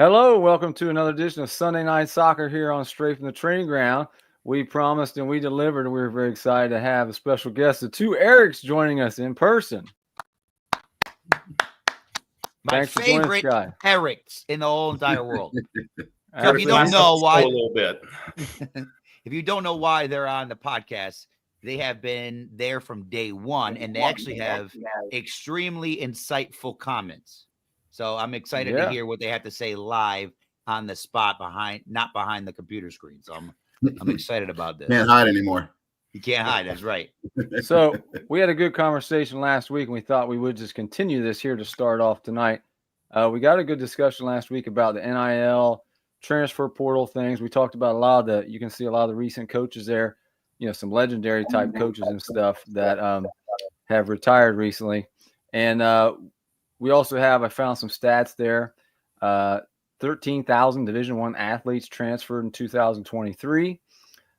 Hello, welcome to another edition of Sunday Night Soccer here on Straight from the Training Ground. We promised and we delivered, and we were very excited to have a special guest, the two Erics, joining us in person. My favorite Erics in the whole entire world. So if you don't know why, a little bit. If you don't know why they're on the podcast, they have been there from day one, and they actually have extremely insightful comments. So I'm excited to hear what they have to say live on the spot not behind the computer screen. So I'm excited about this. Can't hide anymore. You can't hide. That's right. So we had a good conversation last week, and we thought we would just continue this here to start off tonight. We got a good discussion last week about the NIL transfer portal things. We talked about you can see a lot of the recent coaches there, some legendary type coaches and stuff that have retired recently. And we also I found some stats there. 13,000 Division I athletes transferred in 2023.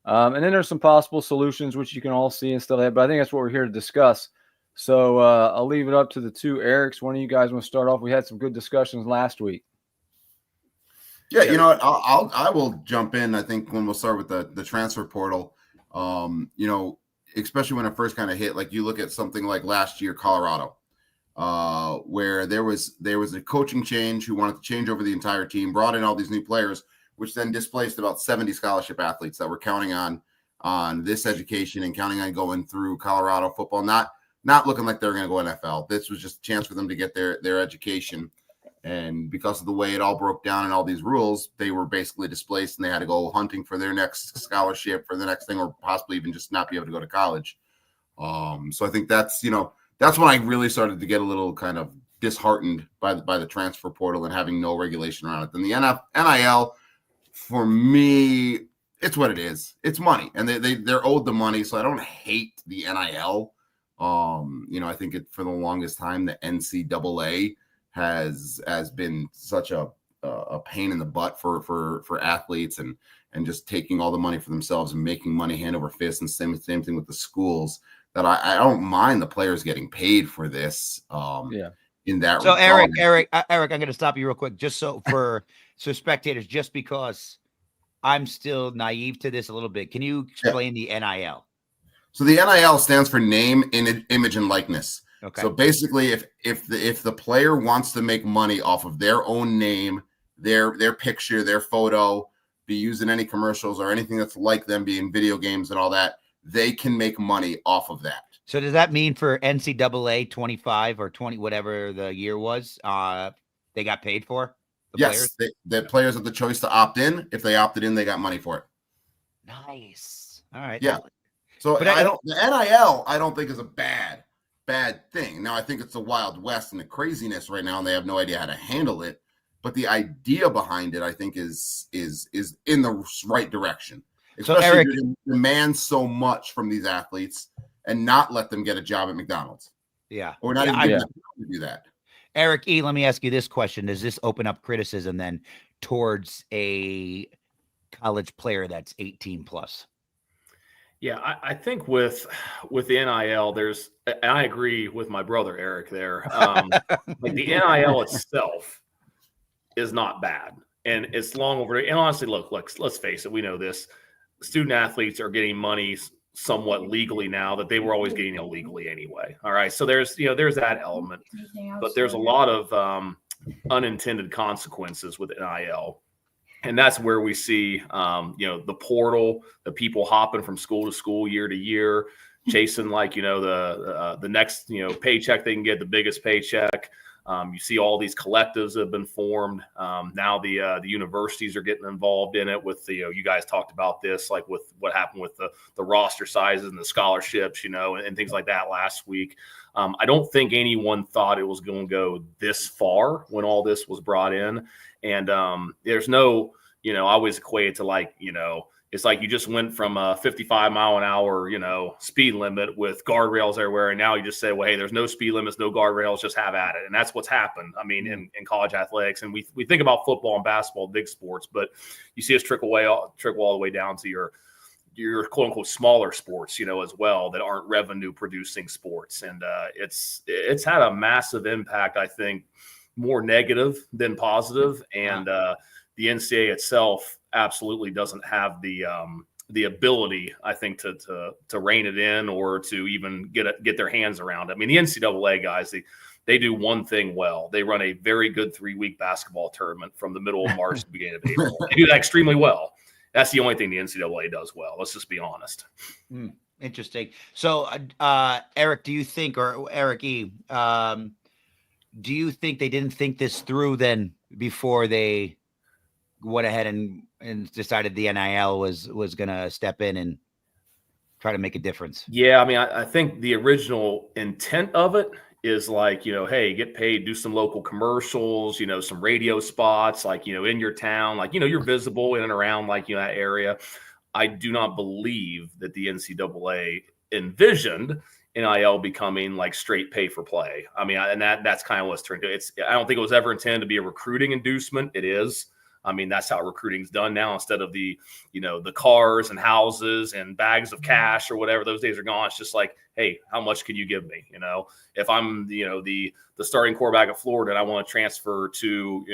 And then there's some possible solutions, which you can all see and stuff like that. But I think that's what we're here to discuss. So I'll leave it up to the two Erics. One of you guys want to start off? We had some good discussions last week. Yeah, you know what? I will jump in. I think when we'll start with the transfer portal, especially when it first kind of hit, like you look at something like last year, Colorado, where there was a coaching change who wanted to change over the entire team, brought in all these new players, which then displaced about 70 scholarship athletes that were counting on this education and counting on going through Colorado football, not looking like they were going to go NFL. This was just a chance for them to get their education. And because of the way it all broke down and all these rules, they were basically displaced and they had to go hunting for their next scholarship, for the next thing, or possibly even just not be able to go to college. So I think that's when I really started to get a little kind of disheartened by the transfer portal and having no regulation around it. Then the NIL, for me, it's what it is. It's money, and they're owed the money. So I don't hate the NIL. I think for the longest time, the NCAA has been such a pain in the butt for athletes and just taking all the money for themselves and making money hand over fist. And same thing with the schools, that I don't mind the players getting paid for this. In that. So regard. Eric, I'm going to stop you real quick, just so spectators, just because I'm still naive to this a little bit. Can you explain the NIL? So the NIL stands for name, image, and likeness. Okay. So basically, if the player wants to make money off of their own name, their picture, their photo, be used in any commercials or anything that's like them, be in video games and all that, they can make money off of that. So does that mean for NCAA 25 or 20, whatever the year was, they got paid for? Yes, the players have the choice to opt in. If they opted in, they got money for it. Nice. All right. Yeah. So the NIL, I don't think is a bad thing. Now, I think it's the Wild West and the craziness right now, and they have no idea how to handle it. But the idea behind it, I think, is in the right direction. Especially so Eric, if you demand so much from these athletes and not let them get a job at McDonald's. Yeah. Or not even do that. Eric E., let me ask you this question. Does this open up criticism then towards a college player that's 18 plus? Yeah, I think with the NIL, and I agree with my brother Eric there. Like the NIL itself is not bad, and it's long overdue. And honestly, look, let's face it, we know this. Student athletes are getting money somewhat legally now that they were always getting illegally anyway. All right, so there's that element, but there's a lot of unintended consequences with NIL. And that's where we see, the portal, the people hopping from school to school, year to year, chasing the next paycheck they can get, the biggest paycheck. You see all these collectives that have been formed. Now the universities are getting involved in it. With you guys talked about this, like with what happened with the roster sizes and the scholarships, and things like that last week. I don't think anyone thought it was going to go this far when all this was brought in. And there's no, I always equate it to it's like you just went from a 55 mile an hour, speed limit with guardrails everywhere. And now you just say, well, hey, there's no speed limits, no guardrails, just have at it. And that's what's happened. I mean, in college athletics, and we think about football and basketball, big sports, but you see us trickle all the way down to your quote unquote smaller sports, as well, that aren't revenue producing sports. And it's had a massive impact, I think, more negative than positive, and the NCAA itself absolutely doesn't have the ability, I think, to rein it in or to even get their hands around it. I mean, the NCAA guys, they do one thing well. They run a very good 3-week basketball tournament from the middle of March to the beginning of April. They do that extremely well. That's the only thing the NCAA does well. Let's just be honest. Interesting. So, Eric, do you think, or Eric E., do you think they didn't think this through then before they went ahead and decided the NIL was going to step in and try to make a difference? Yeah, I mean, I think the original intent of it is like, hey, get paid, do some local commercials, some radio spots, like, in your town, like, you're visible in and around, like, that area. I do not believe that the NCAA envisioned NIL becoming like straight pay for play. I mean, and that's kind of what's turned to. I don't think it was ever intended to be a recruiting inducement. It is. I mean, that's how recruiting's done now. Instead of the cars and houses and bags of cash or whatever, those days are gone. It's just like, hey, how much can you give me? If I'm, the starting quarterback of Florida and I want to transfer to,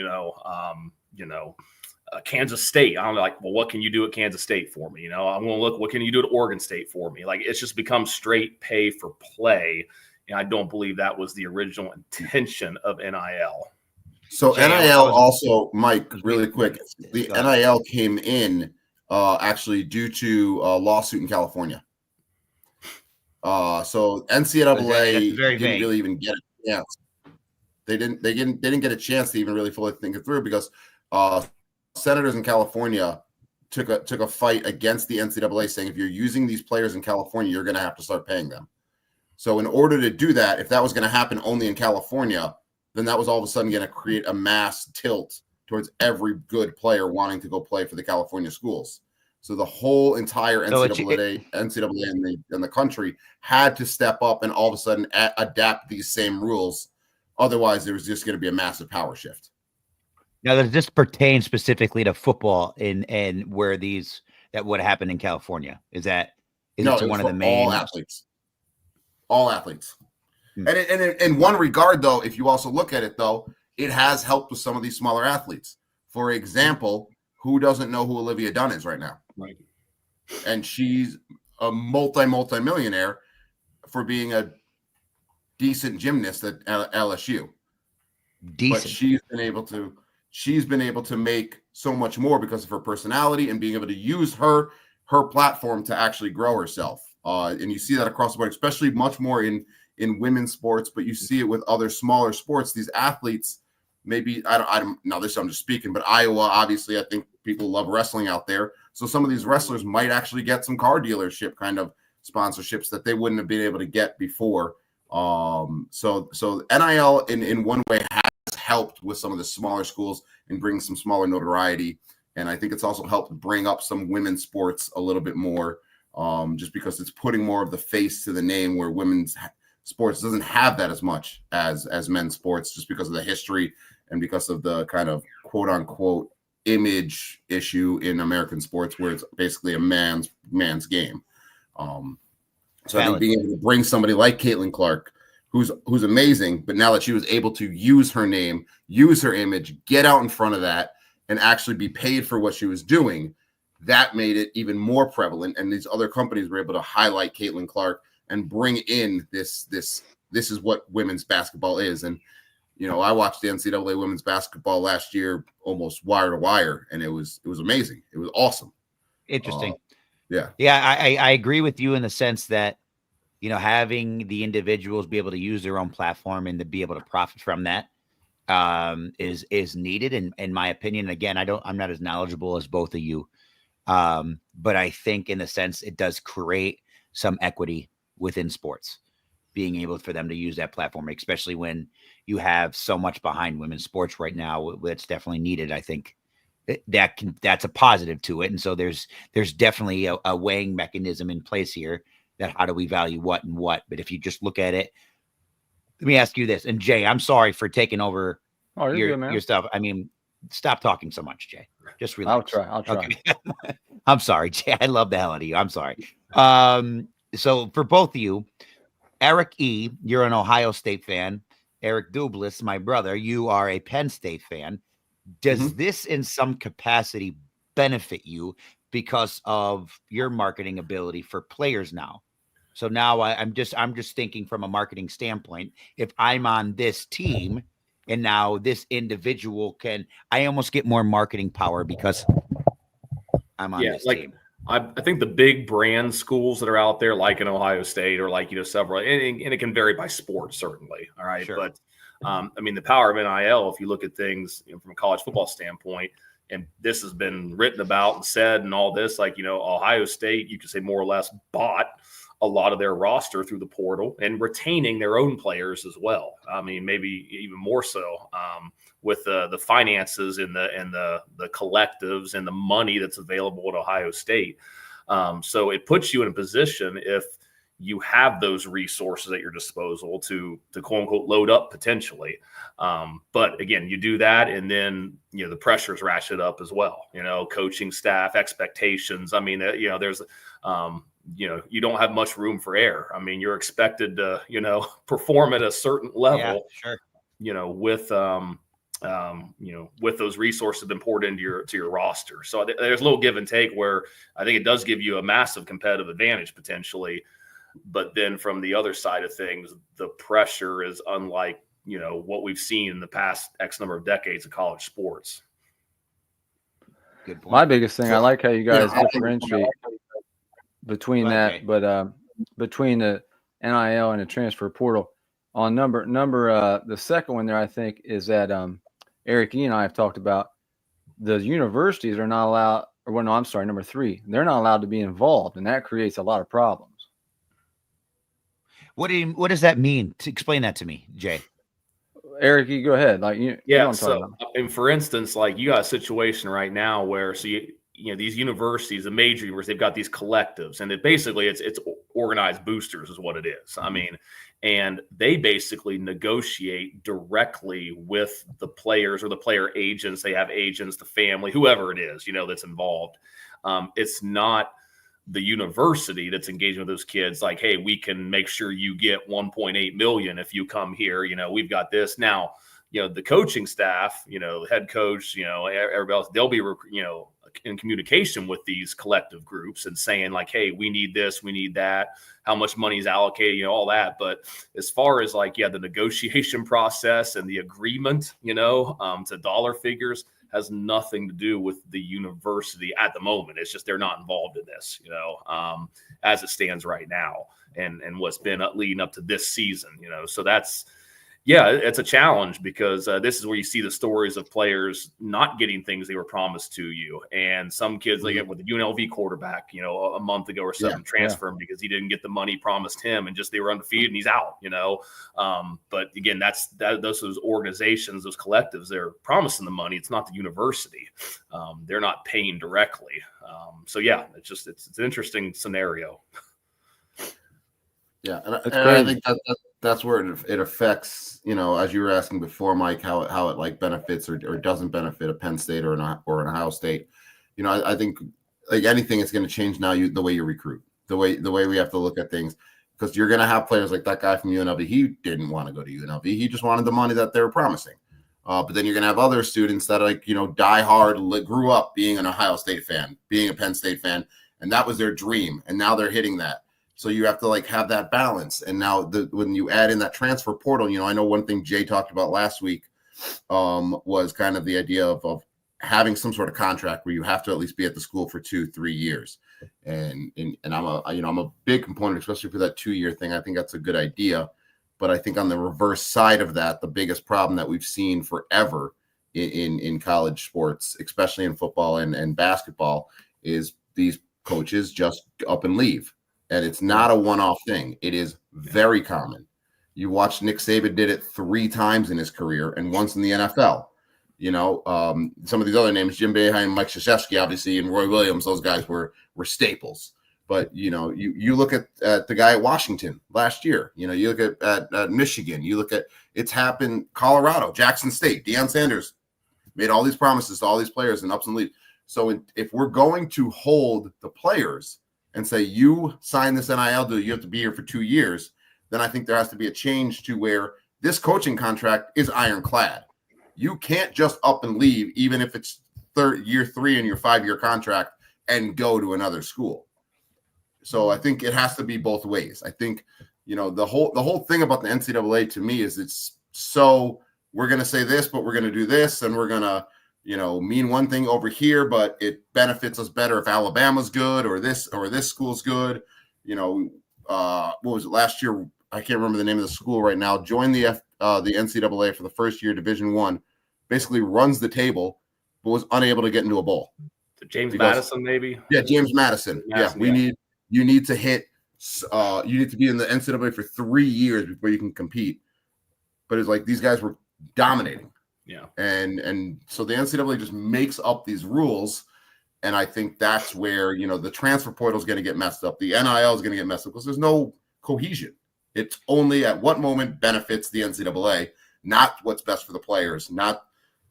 Kansas State, I'm like, well, what can you do at Kansas State for me? I'm going to look, what can you do at Oregon State for me? Like, it's just become straight pay for play. And I don't believe that was the original intention of NIL. So NIL also, Mike, really quick, the NIL came in actually due to a lawsuit in California. So NCAA didn't really even get a chance. They didn't get a chance to even really fully think it through because senators in California took a fight against the NCAA, saying if you're using these players in California, you're going to have to start paying them. So in order to do that, if that was going to happen only in California, then that was all of a sudden going to create a mass tilt towards every good player wanting to go play for the California schools. So the whole entire NCAA in the country had to step up and all of a sudden adapt these same rules. Otherwise, there was just going to be a massive power shift. Now, does this pertain specifically to football and where that would happen in California? Is it one of the main all athletes? And in one regard, though, if you also look at it, though, it has helped with some of these smaller athletes. For example, who doesn't know who Olivia Dunn is right now? Right. And she's a multi-millionaire for being a decent gymnast at LSU. Decent. But she's been able to make so much more because of her personality and being able to use her platform to actually grow herself. And you see that across the board, especially much more in women's sports, but you see it with other smaller sports. These athletes, maybe I don't know this, I'm just speaking, but Iowa, obviously, I think people love wrestling out there. So some of these wrestlers might actually get some car dealership kind of sponsorships that they wouldn't have been able to get before. So NIL in one way has helped with some of the smaller schools and bring some smaller notoriety. And I think it's also helped bring up some women's sports a little bit more, just because it's putting more of the face to the name, where women's sports doesn't have that as much as men's sports, just because of the history and because of the kind of quote unquote image issue in American sports, where it's basically a man's game. So I think being able to bring somebody like Caitlin Clark, who's amazing, but now that she was able to use her name, use her image, get out in front of that, and actually be paid for what she was doing, that made it even more prevalent. And these other companies were able to highlight Caitlin Clark and bring in this is what women's basketball is. And I watched the NCAA women's basketball last year, almost wire to wire, and it was amazing. It was awesome. Interesting. Yeah. I agree with you in the sense that having the individuals be able to use their own platform and to be able to profit from that is needed, in my opinion. Again, I'm not as knowledgeable as both of you, but I think in the sense it does create some equity within sports, being able for them to use that platform, especially when you have so much behind women's sports right now. That's definitely needed. I think that's a positive to it. And so there's definitely a weighing mechanism in place here, that how do we value what and what. But if you just look at it, let me ask you this. And Jay, I'm sorry for taking over your stuff. I mean, stop talking so much, Jay. Just relax. I'll try. Okay. I'm sorry, Jay. I love the hell out of you. I'm sorry. So for both of you, Eric E., you're an Ohio State fan. Eric Dublis, my brother, you are a Penn State fan. Does this in some capacity benefit you because of your marketing ability for players now? So now I'm just thinking from a marketing standpoint, if I'm on this team and now this individual I almost get more marketing power because I'm on this team. I think the big brand schools that are out there, like in Ohio State or like, several, and it can vary by sport, certainly. All right. Sure. But I mean, the power of NIL, if you look at things from a college football standpoint, and this has been written about and said and all this, like, Ohio State, you could say more or less bought a lot of their roster through the portal and retaining their own players as well. I mean, maybe even more so with the finances and the collectives and the money that's available at Ohio State. So it puts you in a position, if you have those resources at your disposal, to quote unquote load up potentially. But again, you do that, and then the pressures ratchet up as well. Coaching staff, expectations. I mean, there's you don't have much room for error. I mean, you're expected to perform at a certain level. Yeah, sure. With those resources been poured into your roster. So there's a little give and take where I think it does give you a massive competitive advantage potentially. But then from the other side of things, the pressure is unlike, what we've seen in the past X number of decades of college sports. Good point. My biggest thing, I like how you guys differentiate between that, but between the NIL and the transfer portal. On number the second one there, I think, is that Eric E and I have talked about the universities are not allowed, number 3, they're not allowed to be involved, and that creates a lot of problems. What does that mean? To explain that to me, Jay. Eric, you go ahead. And for instance, like you got a situation right now where these universities, the major universities, they've got these collectives, and it's organized boosters is what it is. I mean, and they basically negotiate directly with the players or the player agents. They have agents, the family, whoever it is, that's involved. It's not the university that's engaging with those kids. Like, hey, we can make sure you get 1.8 million if you come here. We've got this now. The coaching staff, the head coach, everybody else, they'll be, in communication with these collective groups and saying like, hey, we need this, we need that, how much money is allocated, all that. But as far as the negotiation process and the agreement, to dollar figures has nothing to do with the university at the moment. It's just they're not involved in this, as it stands right now and what's been leading up to this season, so it's a challenge because this is where you see the stories of players not getting things they were promised to you. And some kids, like with the UNLV quarterback, a month ago or something, transfer him because he didn't get the money promised him and just they were undefeated and he's out, But again, those organizations, those collectives, they're promising the money. It's not the university. They're not paying directly. It's an interesting scenario. Yeah, and I think that's where it affects, as you were asking before, Mike, how it like benefits or doesn't benefit a Penn State or an Ohio State. I think like anything, it's going to change now the way you recruit, the way we have to look at things, because you're going to have players like that guy from UNLV. He didn't want to go to UNLV. He just wanted the money that they were promising. But then you're going to have other students that die hard, grew up being an Ohio State fan, being a Penn State fan, and that was their dream. And now they're hitting that. So you have to have that balance. And now when you add in that transfer portal, I know one thing Jay talked about last week was kind of the idea of having some sort of contract where you have to at least be at the school for 2-3 years. And I'm a big component, especially for that 2-year thing. I think that's a good idea. But I think on the reverse side of that, the biggest problem that we've seen forever in college sports, especially in football and basketball, is these coaches just up and leave. And it's not a one-off thing. It is very common. You watch Nick Saban did it 3 times in his career and once in the NFL. Some of these other names, Jim Boeheim, Mike Krzyzewski, obviously, and Roy Williams, those guys were staples. But, you look at the guy at Washington last year. You look at Michigan. You look at it's happened Colorado, Jackson State, Deion Sanders made all these promises to all these players and ups and leaves. So if we're going to hold the players and say, you sign this NIL deal, you have to be here for 2 years, then I think there has to be a change to where this coaching contract is ironclad. You can't just up and leave, even if it's year 3 in your 5-year contract, and go to another school. So I think it has to be both ways. I think, the whole thing about the NCAA to me is it's so we're going to say this, but we're going to do this, and we're going to, mean one thing over here, but it benefits us better if Alabama's good or this school's good. What was it last year? I can't remember the name of the school right now. Joined the NCAA for the first year, Division I, basically runs the table, but was unable to get into a bowl. James Madison, maybe. Yeah, James Madison. You need to hit. You need to be in the NCAA for 3 years before you can compete. But it's like these guys were dominating. Yeah. And so the NCAA just makes up these rules. And I think that's where, the transfer portal is going to get messed up. The NIL is going to get messed up because there's no cohesion. It's only at what moment benefits the NCAA, not what's best for the players, not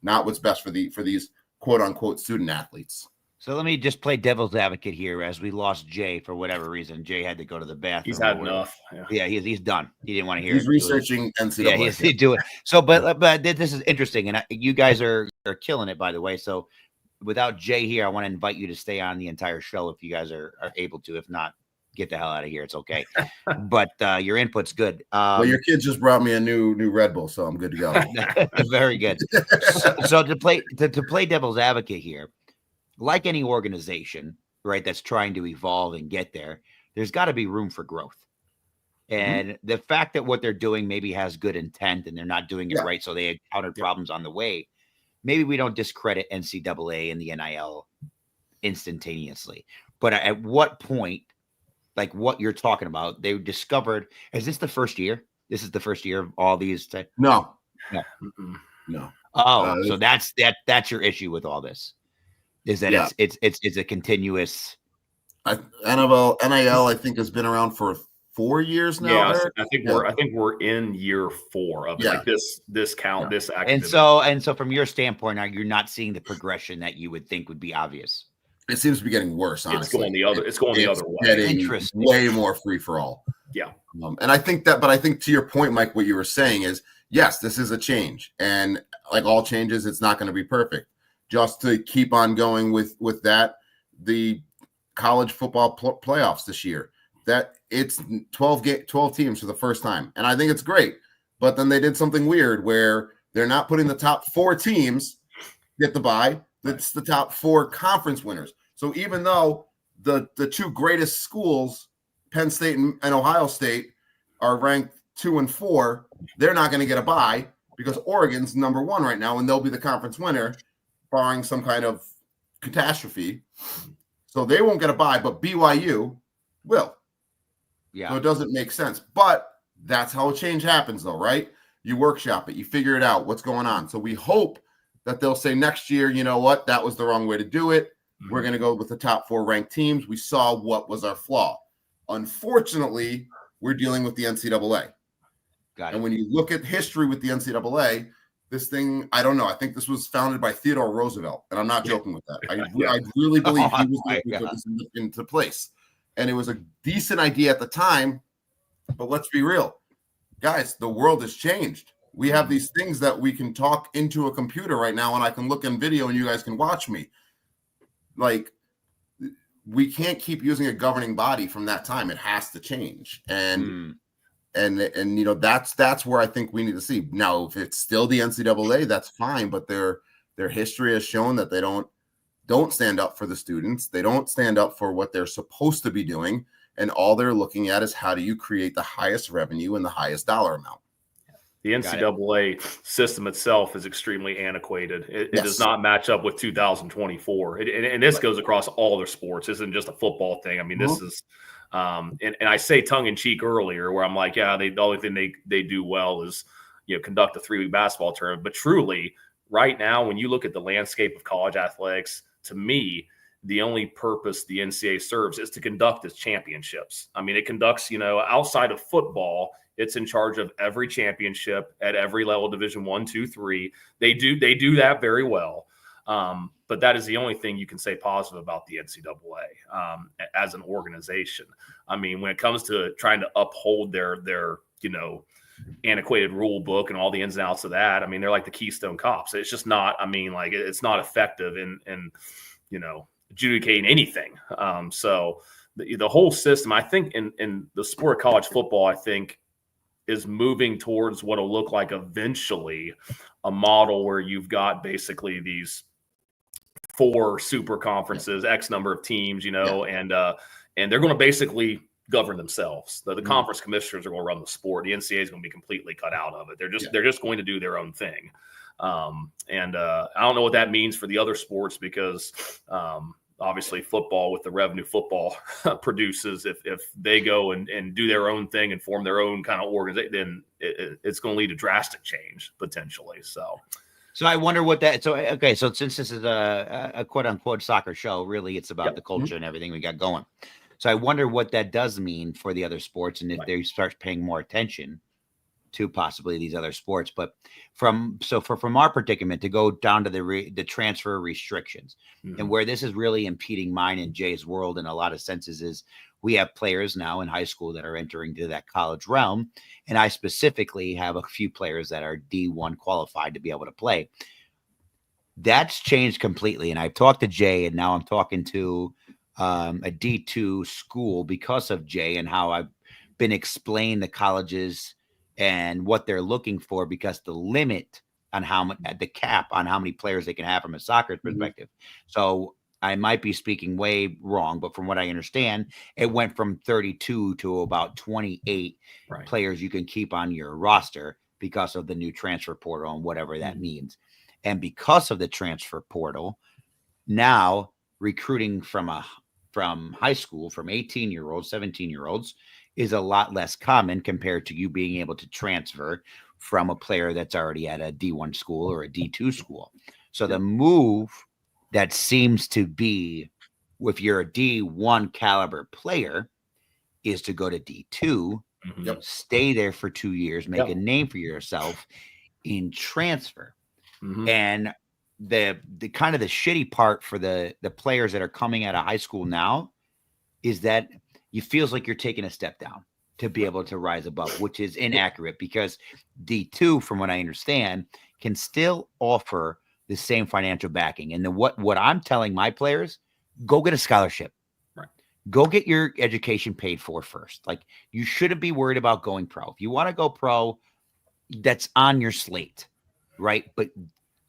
what's best for these quote unquote student athletes. So let me just play devil's advocate here as we lost Jay for whatever reason. Jay had to go to the bathroom. He's had enough. Yeah, he's done. He didn't want to hear He's it. researching NCAA. Yeah, he's doing. So, but this is interesting. And you guys are killing it, by the way. So without Jay here, I want to invite you to stay on the entire show if you guys are able to. If not, get the hell out of here. It's okay. But your input's good. Well, your kids just brought me a new Red Bull, so I'm good to go. Very good. So to play devil's advocate here, like any organization, right, that's trying to evolve and get there, there's got to be room for growth. And the fact that what they're doing maybe has good intent and they're not doing it right, so they encountered problems on the way, maybe we don't discredit NCAA and the NIL instantaneously. But at what point, like what you're talking about, they discovered, is this the first year? This is the first year of all these? No. Oh, so that's your issue with all this. Is that it's a continuous NIL, I think, has been around for 4 years now. Yeah, I think we're in year 4 of like this activity. And so from your standpoint, you're not seeing the progression that you would think would be obvious. It seems to be getting worse, honestly. It's going the other way. Interesting. Way more free for all. Yeah. And I think to your point, Mike, what you were saying is, yes, this is a change. And like all changes, it's not going to be perfect. Just to keep on going with that, the college football playoffs this year, that it's 12 teams for the first time. And I think it's great. But then they did something weird where they're not putting the top 4 teams get the bye. It's the top 4 conference winners. So even though the 2 greatest schools, Penn State and Ohio State, are ranked 2 and 4, they're not going to get a bye because Oregon's number 1 right now, and they'll be the conference winner, barring some kind of catastrophe. So they won't get a bye, but BYU will. Yeah. So it doesn't make sense. But that's how change happens, though, right? You workshop it. You figure it out. What's going on? So we hope that they'll say next year, you know what? That was the wrong way to do it. Mm-hmm. We're going to go with the top 4 ranked teams. We saw what was our flaw. Unfortunately, we're dealing with the NCAA. Got it. And when you look at history with the NCAA, this thing, I don't know. I think this was founded by Theodore Roosevelt, and I'm not joking with that. I really believe he was the one who put this into place. And it was a decent idea at the time, but let's be real. Guys, the world has changed. We have these things that we can talk into a computer right now, and I can look in video and you guys can watch me. Like, we can't keep using a governing body from that time. It has to change. And you know, that's where I think we need to see. Now, if it's still the NCAA, that's fine, but their history has shown that they don't stand up for the students. They don't stand up for what they're supposed to be doing, and all they're looking at is how do you create the highest revenue and the highest dollar amount. The NCAA system itself is extremely antiquated. It does not match up with 2024. And this goes across all their sports. This isn't just a football thing. I mean, this is and I say tongue in cheek earlier where I'm like, the only thing they do well is, conduct a 3-week basketball tournament. But truly, right now, when you look at the landscape of college athletics, to me, the only purpose the NCAA serves is to conduct its championships. I mean, it conducts, outside of football, it's in charge of every championship at every level, Division I, II, III. They do that very well. But that is the only thing you can say positive about the NCAA as an organization. I mean, when it comes to trying to uphold their antiquated rule book and all the ins and outs of that. I mean, they're like the Keystone Cops. It's just not, I mean, like it's not effective in adjudicating anything. So the whole system, I think in the sport of college football, I think is moving towards what will look like eventually a model where you've got basically these 4 super conferences, X number of teams, and they're going to basically govern themselves. The conference commissioners are going to run the sport. The NCAA is going to be completely cut out of it. They're just going to do their own thing. I don't know what that means for the other sports because obviously football with the revenue football produces, if they go and do their own thing and form their own kind of organization, then it's going to lead to drastic change potentially. So I wonder what that. So since this is a quote unquote soccer show, really it's about the culture and everything we got going. So I wonder what that does mean for the other sports and if they start paying more attention to possibly these other sports. But from our predicament to go down to the transfer restrictions and where this is really impeding mine and Jay's world in a lot of senses is we have players now in high school that are entering to that college realm. And I specifically have a few players that are D1 qualified to be able to play. That's changed completely. And I've talked to Jay and now I'm talking to a D2 school because of Jay and how I've been explained the colleges and what they're looking for, because the limit on the cap on how many players they can have from a soccer perspective. So I might be speaking way wrong, but from what I understand, it went from 32 to about 28 players you can keep on your roster because of the new transfer portal and whatever that means. And because of the transfer portal, now recruiting from high school, from 18-year-olds, 17-year-olds is a lot less common compared to you being able to transfer from a player that's already at a D1 school or a D2 school. So the move that seems to be, if you're a D1 caliber player, is to go to D2, stay there for 2 years, make a name for yourself in transfer. And the kind of the shitty part for the players that are coming out of high school now is that it feels like you're taking a step down to be able to rise above, which is inaccurate because D2, from what I understand, can still offer the same financial backing. And then what I'm telling my players, go get a scholarship. Go get your education paid for first. Like, you shouldn't be worried about going pro. If you want to go pro, that's on your slate, right? But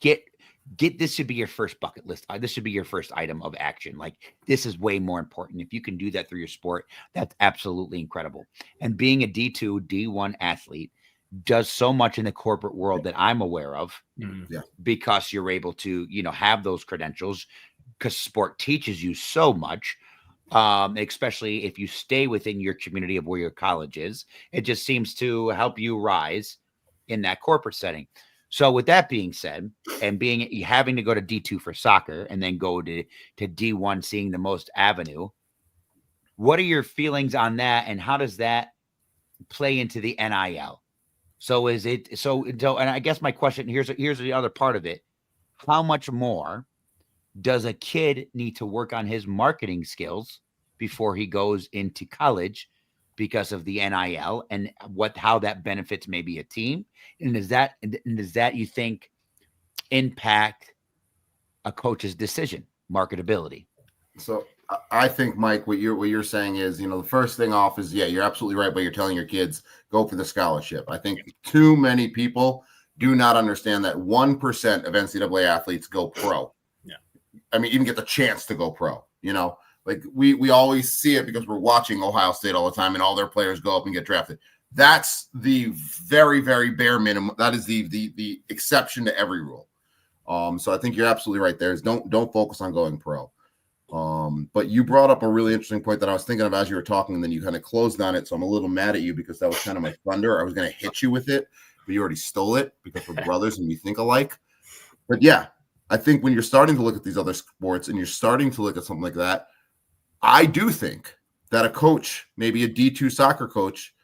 get this should be your first bucket list. This should be your first item of action. Like, this is way more important. If you can do that through your sport, that's absolutely incredible. And being a D2, D1 athlete does so much in the corporate world that I'm aware of because you're able to, have those credentials because sport teaches you so much. Especially if you stay within your community of where your college is, it just seems to help you rise in that corporate setting. So with that being said, and having to go to D2 for soccer and then go to D1, seeing the most avenue, what are your feelings on that? And how does that play into the NIL? So and I guess my question, here's the other part of it. How much more does a kid need to work on his marketing skills before he goes into college because of the NIL and how that benefits maybe a team? And does that you think impact a coach's decision, marketability? So I think, Mike, what you're saying is, the first thing off is, you're absolutely right, but you're telling your kids, go for the scholarship. I think too many people do not understand that 1% of NCAA athletes go pro. I mean, even get the chance to go pro, like we always see it because we're watching Ohio State all the time and all their players go up and get drafted. That's the very, very bare minimum. That is the exception to every rule. So I think you're absolutely right there. Is don't focus on going pro. But you brought up a really interesting point that I was thinking of as you were talking, and then you kind of closed on it. So I'm a little mad at you because that was kind of my thunder. I was going to hit you with it, but you already stole it because we're brothers and we think alike. But I think when you're starting to look at these other sports and you're starting to look at something like that, I do think that a coach, maybe a D2 soccer coach,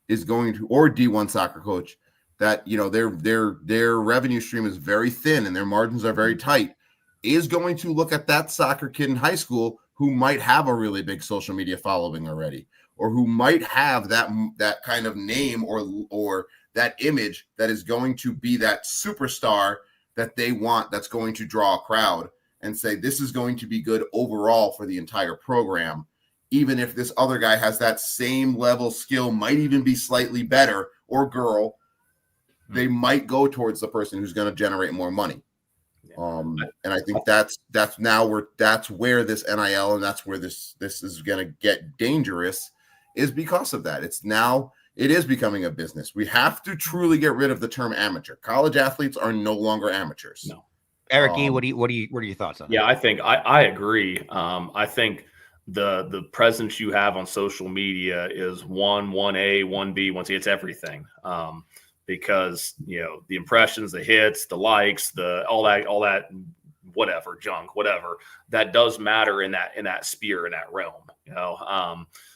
is going to, or D1 soccer coach, that their revenue stream is very thin and their margins are very tight, is going to look at that soccer kid in high school who might have a really big social media following already, or who might have that kind of name or that image that is going to be that superstar that they want, that's going to draw a crowd and say, this is going to be good overall for the entire program. Even if this other guy has that same level skill, might even be slightly better, or girl, they might go towards the person who's going to generate more money. And I think that's where this NIL, and that's where this is going to get dangerous, is because of that. It is becoming a business. We have to truly get rid of the term amateur. College athletes are no longer amateurs. No. Eric E., what are your thoughts on that? Yeah, I think I agree. I think the presence you have on social media is 1A, 1B, 1C. It's everything. Because the impressions, the hits, the likes, all that whatever junk, whatever that does matter in that sphere, in that realm.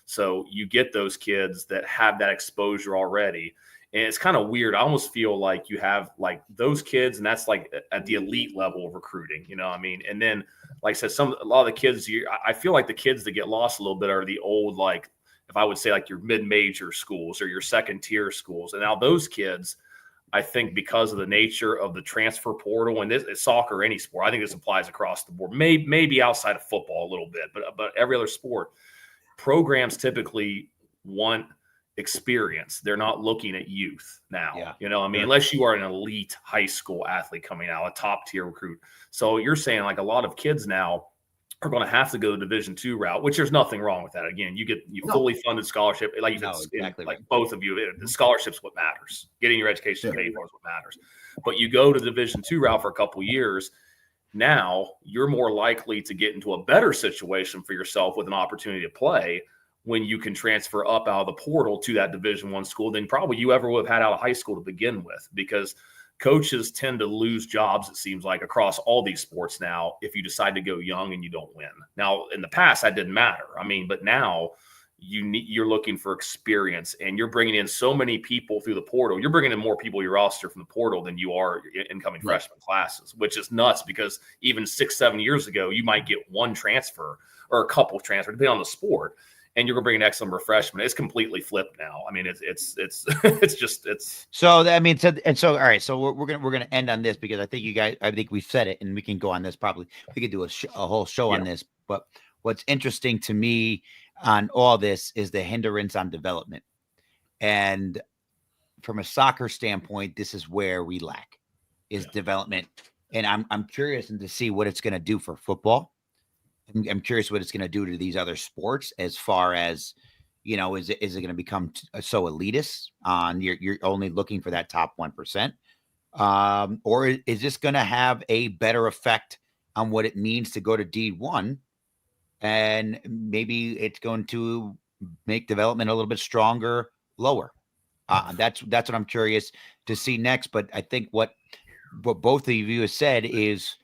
So you get those kids that have that exposure already, and it's kind of weird. I almost feel like you have like those kids, and that's like at the elite level of recruiting. And then, like I said, a lot of the kids, I feel like the kids that get lost a little bit are the old, like, if I would say, like your mid-major schools or your second-tier schools. And now those kids, I think, because of the nature of the transfer portal, and this is soccer or any sport, I think this applies across the board, maybe outside of football a little bit, but every other sport, programs typically want experience. They're not looking at youth now. Unless you are an elite high school athlete coming out, a top-tier recruit. So you're saying like a lot of kids now are going to have to go the Division II route, which there's nothing wrong with that. Again, you fully funded scholarship, like you said, exactly like both of you. The scholarship's what matters. Getting your education paid for is what matters. But you go to the Division II route for a couple of years, now you're more likely to get into a better situation for yourself with an opportunity to play when you can transfer up out of the portal to that Division I school than probably you ever would have had out of high school to begin with, because coaches tend to lose jobs, it seems like, across all these sports now if you decide to go young and you don't win. Now, in the past, that didn't matter. But now you're looking for experience, and you're bringing in so many people through the portal. You're bringing in more people to your roster from the portal than you are incoming freshman classes, which is nuts, because even 6-7 years ago, you might get one transfer or a couple of transfers, depending on the sport, and you're going to bring an X number of freshmen. It's completely flipped now. So all right. So we're gonna end on this, because I think we've said it, and we can go on this. Probably we could do a whole show on this. But what's interesting to me on all this is the hindrance on development, and from a soccer standpoint, this is where we lack is development. And I'm curious to see what it's going to do for football. I'm curious what it's going to do to these other sports, as far as, is it going to become so elitist on you're only looking for that top 1%? Or is this going to have a better effect on what it means to go to D1? And maybe it's going to make development a little bit stronger, lower. That's what I'm curious to see next. But I think what both of you have said is,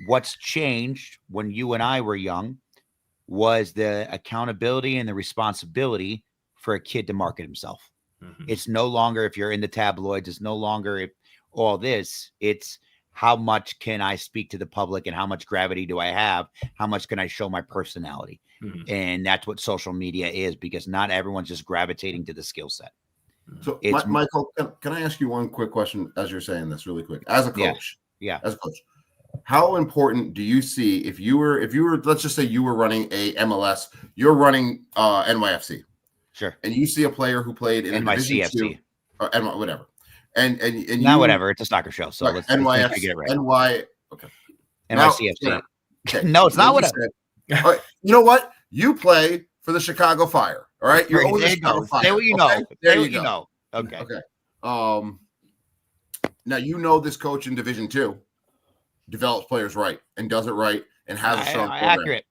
what's changed when you and I were young was the accountability and the responsibility for a kid to market himself. Mm-hmm. It's no longer if you're in the tabloids. It's no longer if all this. It's how much can I speak to the public, and how much gravity do I have? How much can I show my personality? Mm-hmm. And that's what social media is, because not everyone's just gravitating to the skill set. So, Michael, can I ask you one quick question as you're saying this really quick? As a coach, as a coach, how important do you see if you were, let's just say you were running a MLS, you're running NYFC, sure, and you see a player who played in NYCFC or whatever, and not whatever, it's a soccer show, so right, let's get it right. NYCFC. No, it's not whatever. All right, you know what? You play for the Chicago Fire. All right, you're always Chicago Fire. Say what you know. There you go. Okay. Okay. Now this coach in Division II develops players right and does it right and has a strong program. Accurate.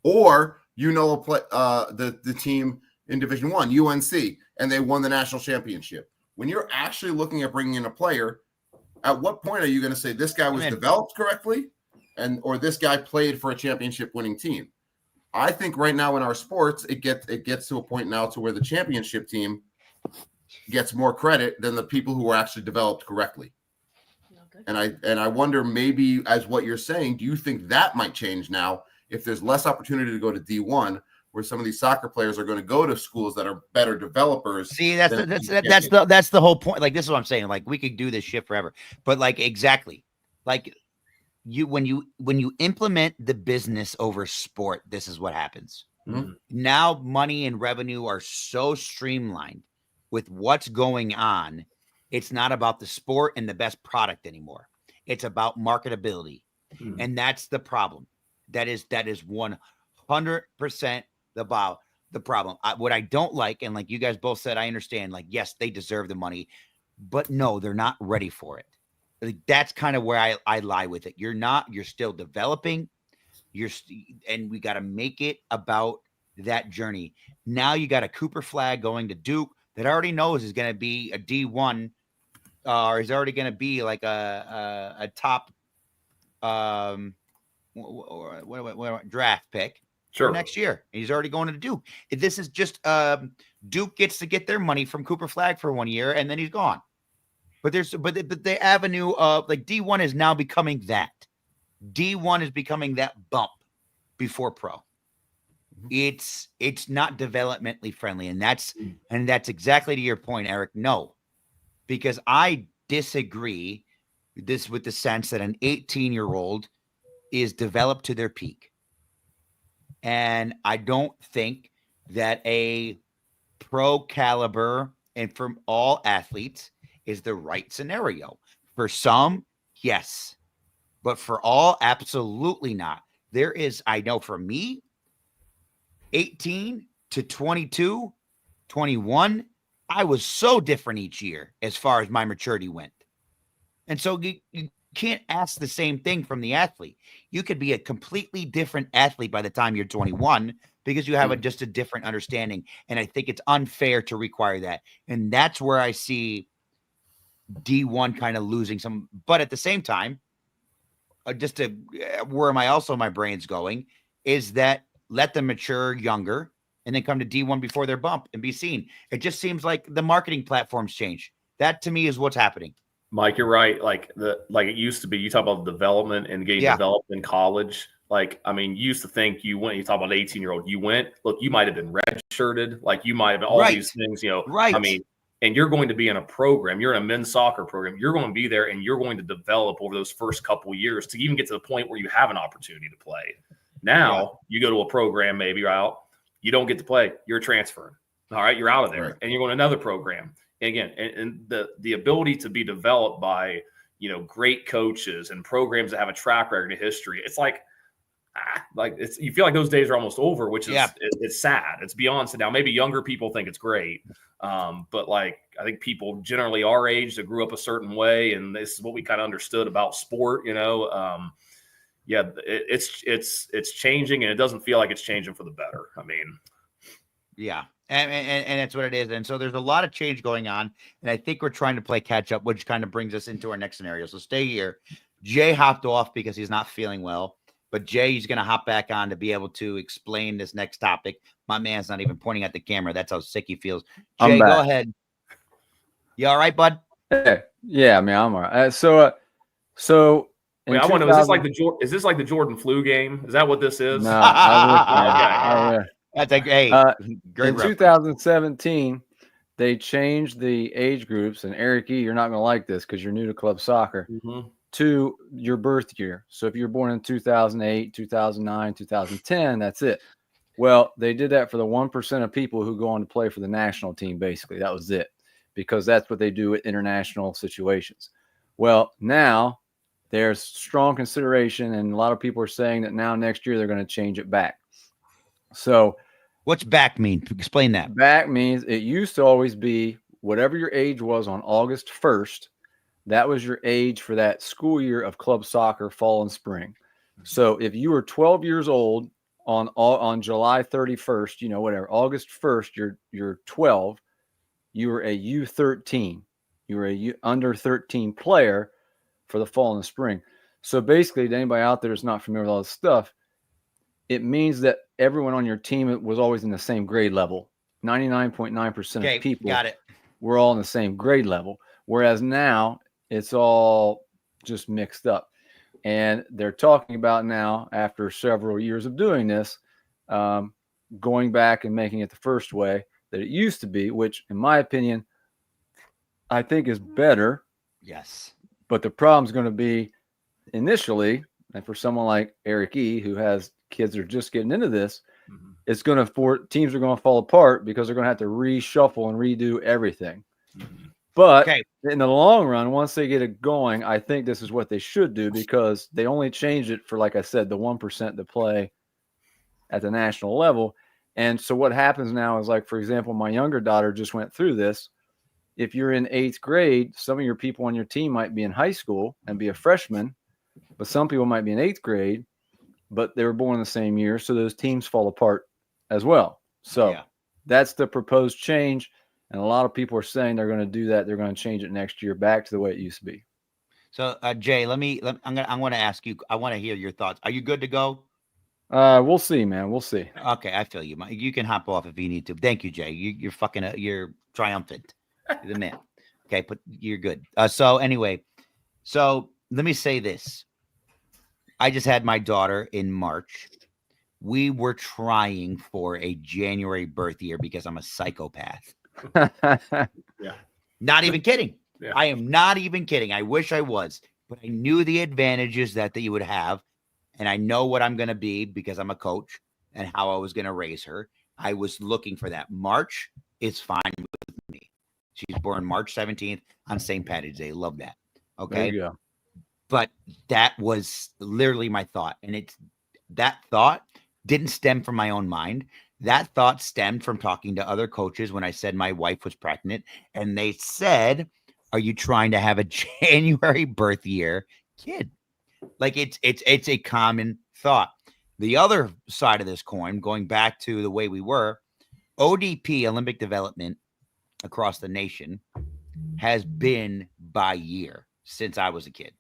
Or the team in Division I, UNC, and they won the national championship. When you're actually looking at bringing in a player, at what point are you going to say this guy was developed correctly, or this guy played for a championship winning team? I think right now in our sports, it gets to a point now to where the championship team gets more credit than the people who were actually developed correctly. And I wonder, maybe as what you're saying, do you think that might change now if there's less opportunity to go to D1, where some of these soccer players are going to go to schools that are better developers. See, that's the whole point. Like, this is what I'm saying. Like, we could do this shit forever, but like, exactly, like when you implement the business over sport, this is what happens. Mm-hmm. Now money and revenue are so streamlined with what's going on. It's not about the sport and the best product anymore. It's about marketability. Mm-hmm. And that's the problem. That is 100% the problem. What I don't like, and like you guys both said, I understand, like, yes, they deserve the money, but no, they're not ready for it. Like, that's kind of where I lie with it. You're still developing. And we got to make it about that journey. Now you got a Cooper Flag going to Duke that already knows is going to be a D1, or is already going to be like a top draft pick for next year. And he's already going to Duke. This is just Duke gets to get their money from Cooper Flag for 1 year, and then he's gone. But the avenue of like D1 is now becoming that. D1 is becoming that bump before pro. It's not developmentally friendly, and that's exactly to your point, Eric. No, because I disagree with the sense that an 18-year-old is developed to their peak, and I don't think that a pro caliber and from all athletes is the right scenario. For some, yes. But for all, absolutely not. I know for me, 18 to 22, 21, I was so different each year as far as my maturity went. And so you can't ask the same thing from the athlete. You could be a completely different athlete by the time you're 21 because you have just a different understanding. And I think it's unfair to require that. And that's where I see D1 kind of losing some. But at the same time, where my brain's going is that let them mature younger and then come to D1 before their bump and be seen. It just seems like the marketing platforms change. That to me is what's happening. Mike, you're right. Like it used to be, you talk about development and getting developed in college. Like, I mean, you used to think you talk about 18-year-old, you might have been redshirted. Like, you might have all these things, right. I mean, and you're going to be in a program, you're in a men's soccer program, you're going to be there and you're going to develop over those first couple of years to even get to the point where you have an opportunity to play. Now you go to a program, maybe you're out, you don't get to play, you're transferring. All right, you're out of there and you're going to another program. And again, and the ability to be developed by, great coaches and programs that have a track record of history. It's you feel like those days are almost over, which is it's sad. It's beyond sad. Now, maybe younger people think it's great. But I think people generally our age that grew up a certain way, and this is what we kind of understood about sport, it's changing, and it doesn't feel like it's changing for the better. I mean, and that's what it is. And so there's a lot of change going on, and I think we're trying to play catch up, which kind of brings us into our next scenario. So stay here. Jay hopped off because he's not feeling well, but Jay's going to hop back on to be able to explain this next topic. My man's not even pointing at the camera. That's how sick he feels. Jay, go ahead. You all right, bud? Yeah, I mean, I'm all right. Wait, I wonder, is this like the Jordan flu game? Is that what this is? No. That's a great. In 2017, they changed the age groups, and Eric E., you're not going to like this because you're new to club soccer, to your birth year. So if you're born in 2008, 2009, 2010, that's it. Well, they did that for the 1% of people who go on to play for the national team, basically. That was it, because that's what they do with international situations. Well, now there's strong consideration, and a lot of people are saying that now next year they're going to change it back. So what's back mean? Explain that. Back means it used to always be whatever your age was on August 1st, that was your age for that school year of club soccer, fall and spring. So if you were 12 years old on July 31st, August 1st, you're 12, you were a U13. You were a under 13 player for the fall and the spring. So basically, to anybody out there that's not familiar with all this stuff, it means that everyone on your team was always in the same grade level. 99.9% of people were all in the same grade level. Whereas now it's all just mixed up. And they're talking about now, after several years of doing this, going back and making it the first way that it used to be, which in my opinion, I think is better. Yes. But the problem is going to be initially, and for someone like Eric E., who has kids that are just getting into this, it's going to teams are going to fall apart because they're going to have to reshuffle and redo everything. But in the long run, once they get it going, I think this is what they should do, because they only changed it for, like I said, the 1% to play at the national level. And so what happens now is, like, for example, my younger daughter just went through this. If you're in 8th grade, some of your people on your team might be in high school and be a freshman, but some people might be in 8th grade, but they were born the same year. So those teams fall apart as well. So that's the proposed change. And a lot of people are saying they're going to do that. They're going to change it next year back to the way it used to be. So, Jay, I'm going to ask you, I want to hear your thoughts. Are you good to go? We'll see, man. We'll see. Okay. I feel you. You can hop off if you need to. Thank you, Jay. You're triumphant. You're the man. Okay. But you're good. So anyway, let me say this. I just had my daughter in March. We were trying for a January birth year because I'm a psychopath. Not even kidding. I am not even kidding. I wish I was, but I knew the advantages that you would have. And I know what I'm going to be because I'm a coach and how I was going to raise her. I was looking for that. March is fine with me. She's born March 17th on St. Patrick's Day. Love that. Okay. There you go. But that was literally my thought. And that thought didn't stem from my own mind. That thought stemmed from talking to other coaches when I said my wife was pregnant, and they said, "Are you trying to have a January birth year kid?" Like it's a common thought. The other side of this coin, going back to the way we were, ODP, Olympic development across the nation, has been by year since I was a kid.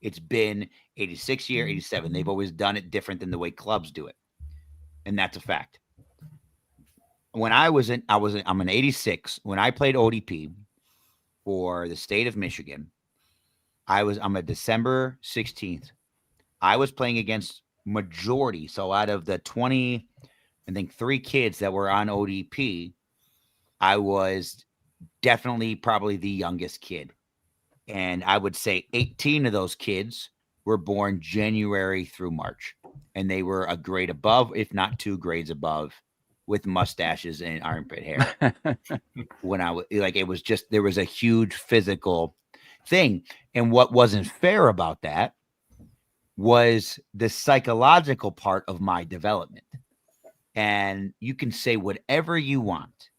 It's been 86 year, 87. They've always done it different than the way clubs do it. And that's a fact. When I'm an 86. When I played ODP for the state of Michigan, I'm a December 16th. I was playing against majority. So out of the 20, I think 3 kids that were on ODP, I was definitely probably the youngest kid. And I would say 18 of those kids were born January through March. And they were a grade above, if not 2 grades above, with mustaches and armpit hair. When I was like, it was just, there was a huge physical thing. And what wasn't fair about that was the psychological part of my development. And you can say whatever you want,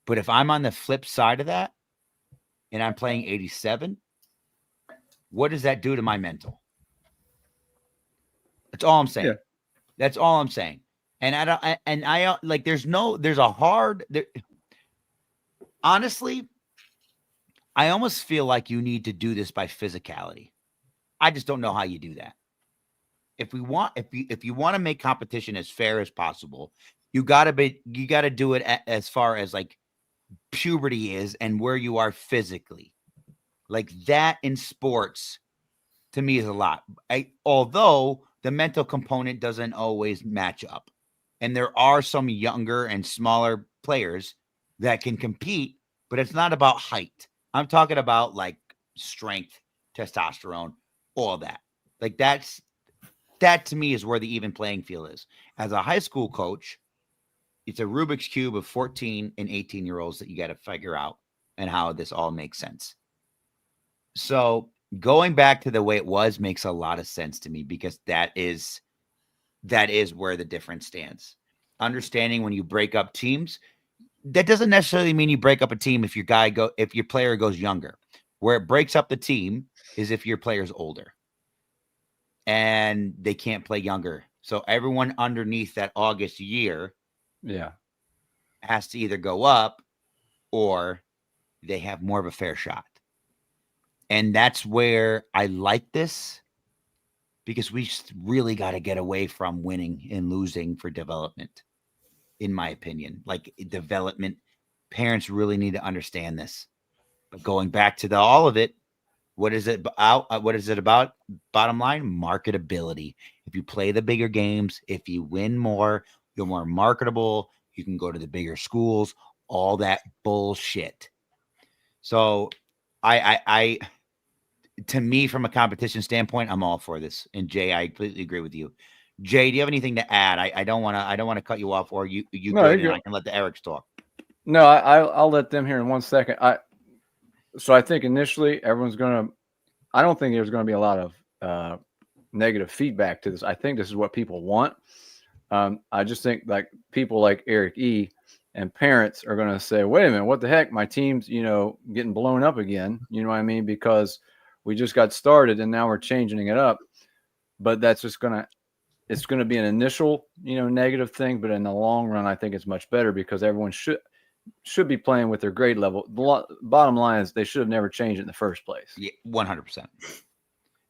but if I'm on the flip side of that and I'm playing 87, what does that do to my mental? That's all I'm saying. Yeah. That's all I'm saying. And I like, honestly, I almost feel like you need to do this by physicality. I just don't know how you do that. If you want to make competition as fair as possible, you got to do it as far as like puberty is and where you are physically. Like that in sports to me is a lot. Although the mental component doesn't always match up. And there are some younger and smaller players that can compete, but it's not about height. I'm talking about like strength, testosterone, all that. Like that to me is where the even playing field is. As a high school coach, it's a Rubik's Cube of 14 and 18-year-olds that you got to figure out and how this all makes sense. So going back to the way it was makes a lot of sense to me because that is where the difference stands. Understanding when you break up teams, that doesn't necessarily mean you break up a team if your player goes younger. Where it breaks up the team is if your player's older and they can't play younger. So everyone underneath that August year has to either go up or they have more of a fair shot. And that's where I like this because we really got to get away from winning and losing for development, in my opinion. Like development, parents really need to understand this. But going back to all of it, what is it about? What is it about? Bottom line, marketability. If you play the bigger games, if you win more, you're more marketable, you can go to the bigger schools, all that bullshit. So I to me, from a competition standpoint, I'm all for this. And Jay, I completely agree with you. Jay, do you have anything to add? I don't want to cut you off, or you No, good, you're and good. I can let the Erics talk. No, I'll let them hear in 1 second. So I think initially everyone's I don't think there's gonna be a lot of negative feedback to this. I think this is what people want. I just think like people like Eric E. and parents are going to say, wait a minute, what the heck? My team's, getting blown up again. You know what I mean? Because we just got started and now we're changing it up. But that's just it's going to be an initial, negative thing. But in the long run, I think it's much better because everyone should be playing with their grade level. The bottom line is they should have never changed it in the first place. Yeah, 100%.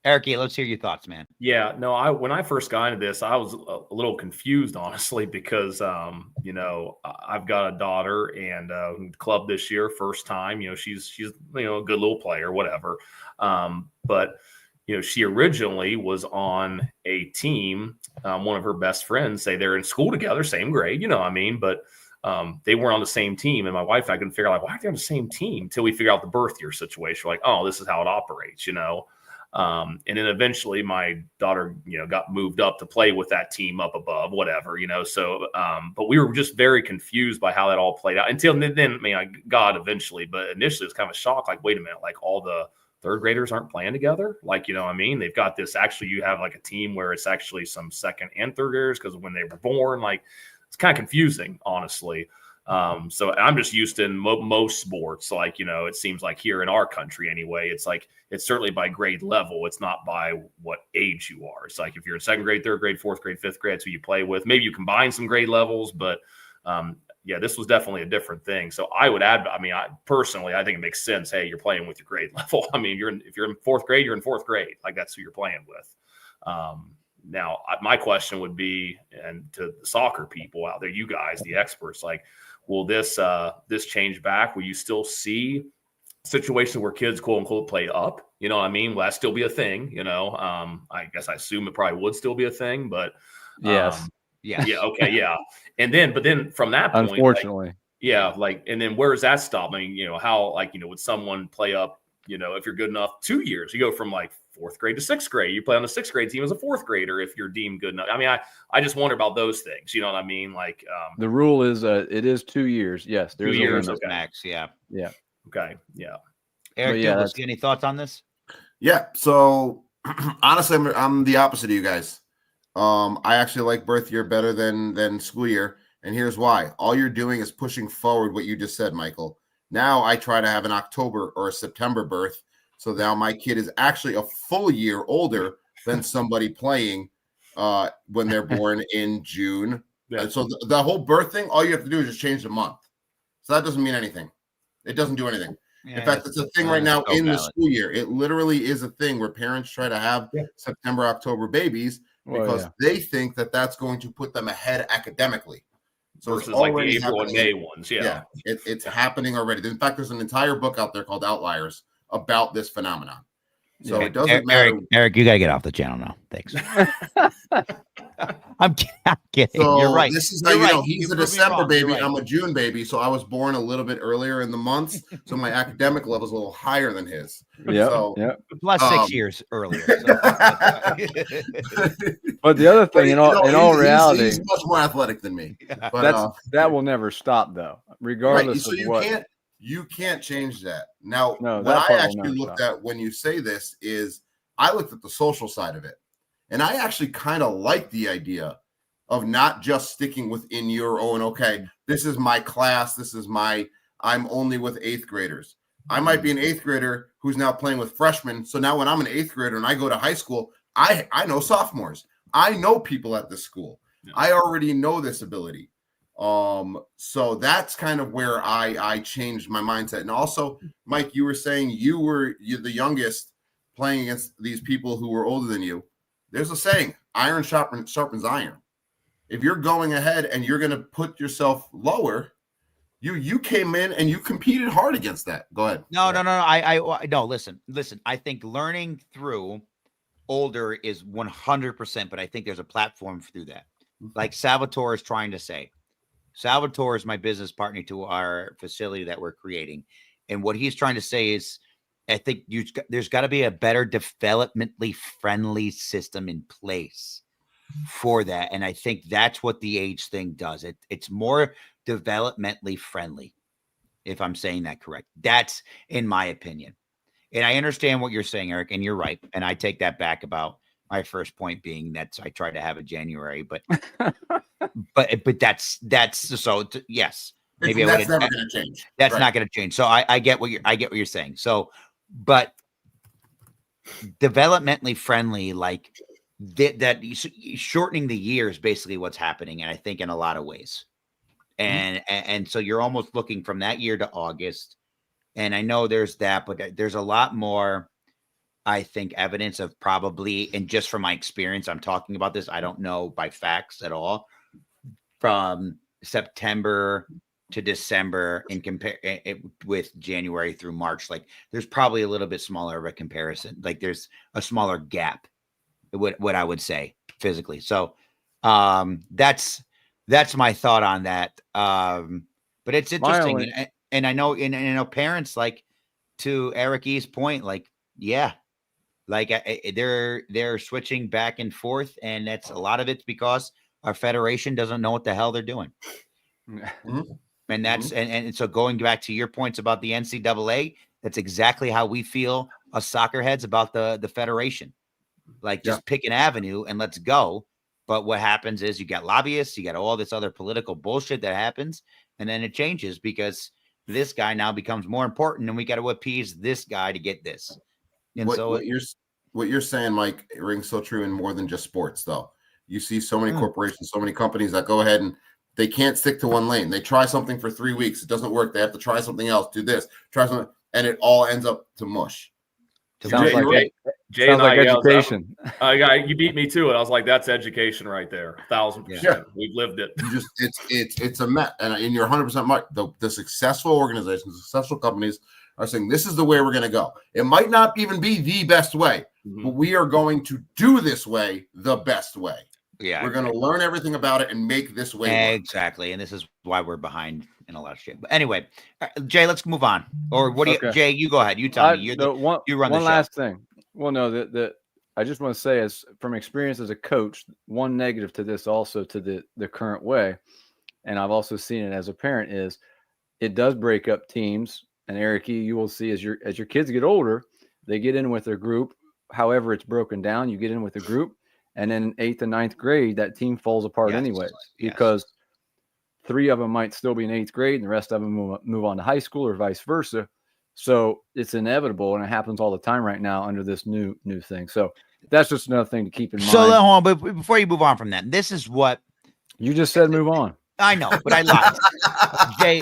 Eric, let's hear your thoughts, man. Yeah, no, when I first got into this, I was a little confused, honestly, because, I've got a daughter and club this year, first time, she's a good little player, whatever. But, she originally was on a team. One of her best friends say they're in school together, same grade, but they weren't on the same team. And my wife and I couldn't figure out, why are they on the same team until we figure out the birth year situation. We're like, oh, this is how it operates, and then eventually my daughter, got moved up to play with that team up above, whatever, so, but we were just very confused by how that all played out until then, I got eventually, but initially it was kind of a shock. Like, wait a minute, like all the third graders aren't playing together. Like, they've got this, actually you have like a team where it's actually some second and third graders because when they were born, like it's kind of confusing, honestly. So I'm just used to most sports, like, it seems like here in our country anyway, it's like, it's certainly by grade level. It's not by what age you are. It's like, if you're in second grade, third grade, fourth grade, fifth grade, that's who you play with. Maybe you combine some grade levels, but this was definitely a different thing. So I would add, I personally think it makes sense. Hey, you're playing with your grade level. If you're in fourth grade, you're in fourth grade. Like that's who you're playing with. Now my question would be, and to the soccer people out there, you guys, the experts, like, will this change back? Will you still see situations where kids, quote unquote, play up? Will that still be a thing? I guess I assume it probably would still be a thing, but Yes. Yeah. Okay. Yeah. But then from that point, unfortunately, and then where does that stop? How, would someone play up, if you're good enough 2 years, you go from like fourth grade to sixth grade, you play on the sixth grade team as a fourth grader if you're deemed good enough. I just wonder about those things. You know what I mean? Like the rule is it is 2 years. Yes, there's 2 years, okay. Max. Yeah. Okay. Yeah. Eric, any thoughts on this? Yeah. So honestly, I'm the opposite of you guys. I actually like birth year better than school year, and here's why. All you're doing is pushing forward what you just said, Michael. Now I try to have an October or a September birth. So now my kid is actually a full year older than somebody playing when they're born in June. Yeah. And so the whole birth thing, all you have to do is just change the month. So that doesn't mean anything. It doesn't do anything. Yeah, in fact, it's a thing right now in the school year. It literally is a thing where parents try to have September, October babies because they think that that's going to put them ahead academically. So versus like the April and May ones. Yeah. It's happening already. In fact, there's an entire book out there called Outliers about this phenomenon. So it doesn't matter. Eric, you got to get off the channel now. Thanks. I'm kidding. So you're right. This is how you know he's a December baby. I'm a June baby. So I was born a little bit earlier in the months. So my academic level is a little higher than his. Yeah. Plus 6 years earlier. So. But the other thing, in all reality, he's much more athletic than me. But that will never stop, though, regardless of what. You can't change that. Now, what I actually looked at when you say this is I looked at the social side of it. And I actually kind of like the idea of not just sticking within your own, okay, this is my class. I'm only with 8th graders. I might be an 8th grader who's now playing with freshmen. So now when I'm an 8th grader and I go to high school, I know sophomores. I know people at this school. Yeah. I already know this ability. So that's kind of where I changed my mindset. And also, Mike, you were saying you're the youngest playing against these people who were older than you. There's a saying, iron sharpens iron. If you're going ahead and you're going to put yourself lower, you came in and you competed hard against that. Go ahead. No, listen. I think learning through older is 100%, but I think there's a platform through that. like Salvatore is trying to say. Salvatore is my business partner to our facility that we're creating. And what he's trying to say is, I think there's got to be a better developmentally friendly system in place for that. And I think that's what the age thing does. It's more developmentally friendly, if I'm saying that correct. That's in my opinion. And I understand what you're saying, Eric, and you're right. And I take that back about my first point being that I tried to have a January, but that's so yes. Maybe that's never going to change. That's not going to change. So I get what you're saying. So, but developmentally friendly, like that shortening the year is basically what's happening. And I think in a lot of ways. And so you're almost looking from that year to August. And I know there's that, but there's a lot more, I think, evidence of probably, and just from my experience, I'm talking about this, I don't know by facts at all, from September to December and compare it with January through March. Like there's probably a little bit smaller of a comparison. Like there's a smaller gap, what I would say physically. So that's my thought on that. But it's interesting. And I know parents, like, to Eric E's point, like, yeah, like they're switching back and forth. And that's a lot of it's because our federation doesn't know what the hell they're doing. And that's, and so going back to your points about the NCAA, that's exactly how we feel us soccer heads about the federation. Like just pick an avenue and let's go. But what happens is you got lobbyists, you got all this other political bullshit that happens, and then it changes because this guy now becomes more important and we got to appease this guy to get this. And what you're saying, Mike, it rings so true in more than just sports, though. You see so many corporations, so many companies that go ahead and they can't stick to one lane. They try something for 3 weeks. It doesn't work. They have to try something else, do this, try something, and it all ends up to mush. Sounds like education. You beat me to it. I was like, that's education right there. 1,000%. Yeah. We've lived it. It's a mess. And you're 100% right. The successful organizations, successful companies are saying, this is the way we're going to go. It might not even be the best way, but we are going to do this way the best way. Yeah, we're going to learn everything about it and make this way exactly. And this is why we're behind in a lot of shit. But anyway, Jay, let's move on. Or what do you, Jay? You go ahead. You tell me. You run the show. One last thing. Well, no, that I just want to say, as from experience as a coach, one negative to this, also to the current way, and I've also seen it as a parent, is it does break up teams. And Eric, you will see as your kids get older, they get in with their group. However, it's broken down. You get in with a group. And then in 8th and 9th grade, that team falls apart anyways, because 3 of them might still be in 8th grade and the rest of them move on to high school or vice versa. So it's inevitable, and it happens all the time right now under this new thing. So that's just another thing to keep in mind. So hold on, but before you move on from that, this is what you just said. Move on. I know, but I lied. Jay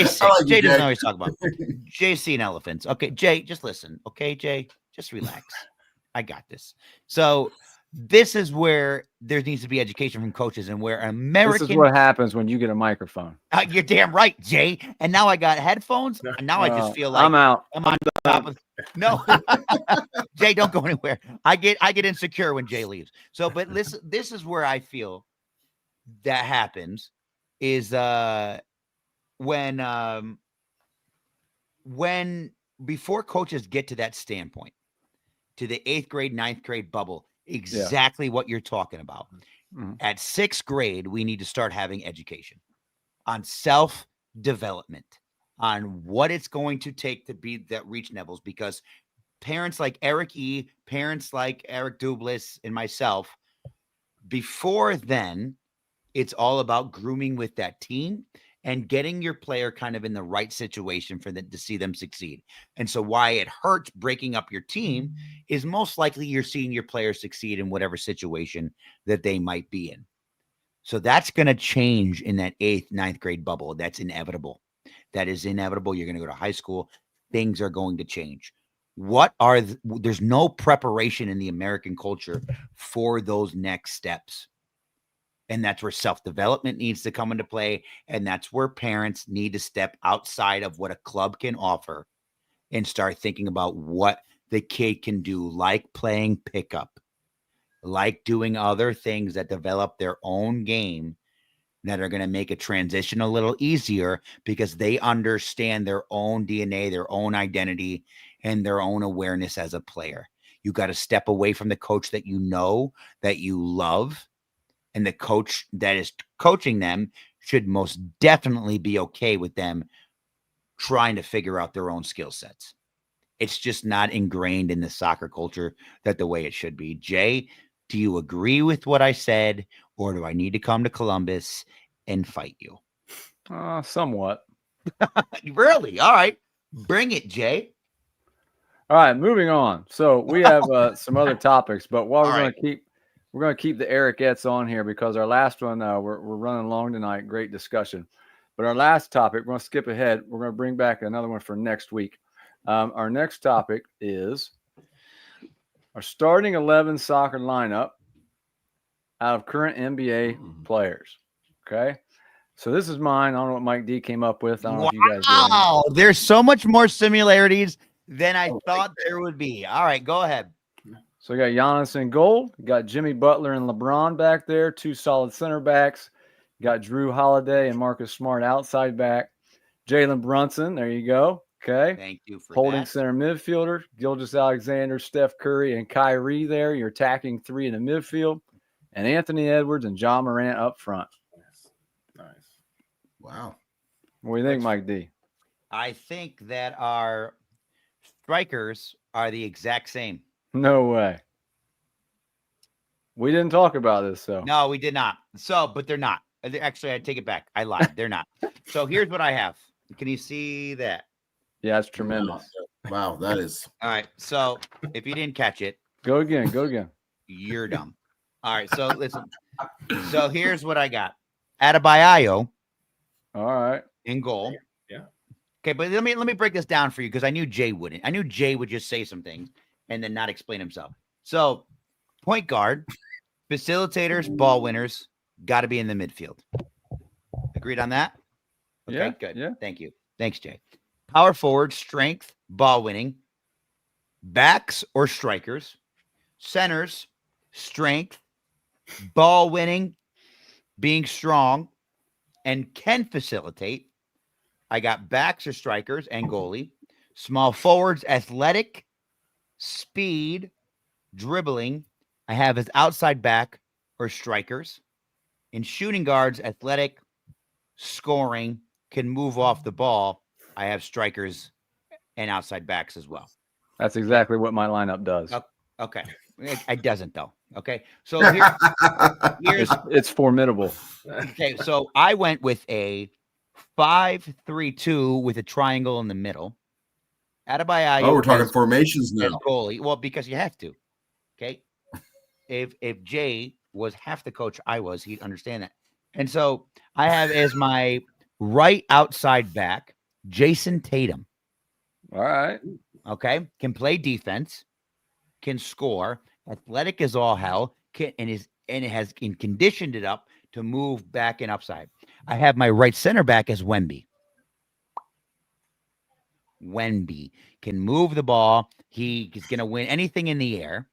doesn't know what he's talking about. Jay's seen elephants. Okay, Jay, just listen. Okay, Jay, just relax. I got this. So this is where there needs to be education from coaches, and where American. This is what happens when you get a microphone. You're damn right, Jay. And now I got headphones. And now I just feel like I'm out. I'm on top of. No, Jay, don't go anywhere. I get insecure when Jay leaves. So, but listen, this is where I feel that happens is when before coaches get to that standpoint, to the 8th grade, 9th grade bubble. Exactly what you're talking about. At 6th grade, we need to start having education on self-development, on what it's going to take to be that reach levels, because parents like Eric E., parents like Eric Dublis and myself, before then, it's all about grooming with that team and getting your player kind of in the right situation for them to see them succeed. And so why it hurts breaking up your team is most likely you're seeing your players succeed in whatever situation that they might be in. So that's going to change in that 8th, 9th grade bubble. That's inevitable. That is inevitable. You're going to go to high school. Things are going to change. There's no preparation in the American culture for those next steps. And that's where self-development needs to come into play. And that's where parents need to step outside of what a club can offer and start thinking about what the kid can do, like playing pickup, like doing other things that develop their own game that are going to make a transition a little easier because they understand their own DNA, their own identity, and their own awareness as a player. You got to step away from the coach that you know, that you love, and the coach that is coaching them should most definitely be okay with them trying to figure out their own skill sets. It's just not ingrained in the soccer culture that the way it should be. Jay, do you agree with what I said, or do I need to come to Columbus and fight you? Somewhat. Really? All right. Bring it, Jay. All right, moving on. So we have some other topics, but while we're going to keep the Ericettes on here because our last one, we're running long tonight. Great discussion. But our last topic, we're going to skip ahead. We're going to bring back another one for next week. Our next topic is our starting 11 soccer lineup out of current NBA players. Okay. So this is mine. I don't know what Mike D came up with. I don't know if you guys did. Wow. There's so much more similarities than I thought there would be. All right, go ahead. So we got Giannis in goal. Got Jimmy Butler and LeBron back there. 2 solid center backs. Got Drew Holiday and Marcus Smart outside back. Jalen Brunson. There you go. Okay. Thank you for holding that. Center midfielder. Gilgeous-Alexander, Steph Curry, and Kyrie there. You're attacking 3 in the midfield. And Anthony Edwards and John Morant up front. Nice. Wow. What do you think, Mike D? I think that our strikers are the exact same. No way. We didn't talk about this, so. No, we did not. So, but they're not. Actually, I take it back. I lied. They're not. So here's what I have. Can you see that? Yeah, it's tremendous. Wow, that is. All right. So if you didn't catch it, Go again. you're dumb. All right. So listen. So here's what I got. Adebayo All right. in goal. Yeah. Okay, but let me break this down for you because I knew Jay wouldn't. I knew Jay would just say some things and then not explain himself. So point guard, facilitators, ball winners, got to be in the midfield. Agreed on that? Okay, Yeah, good. yeah. Thank you. Thanks, Jay. Power forward, strength, ball winning, backs or strikers, centers, strength, ball winning, being strong, and can facilitate. I got backs or strikers and goalie. Small forwards, athletic, speed, dribbling. I have as outside back or strikers. In shooting guards, athletic, scoring, can move off the ball. I have strikers and outside backs as well. That's exactly what my lineup does. Okay. It doesn't though. Okay. So here's It's formidable. okay. So I went with a 5-3-2 with a triangle in the middle. Adebayo. Oh, we're talking formations as now. goalie. Well, because you have to. Okay. If Jay was half the coach I was, he'd understand that. And so I have as my right outside back Jason Tatum. All right. Okay. Can play defense, can score, athletic as all hell, and conditioned it up to move back and upside. I have my right center back as Wemby. Wemby can move the ball. He is going to win anything in the air.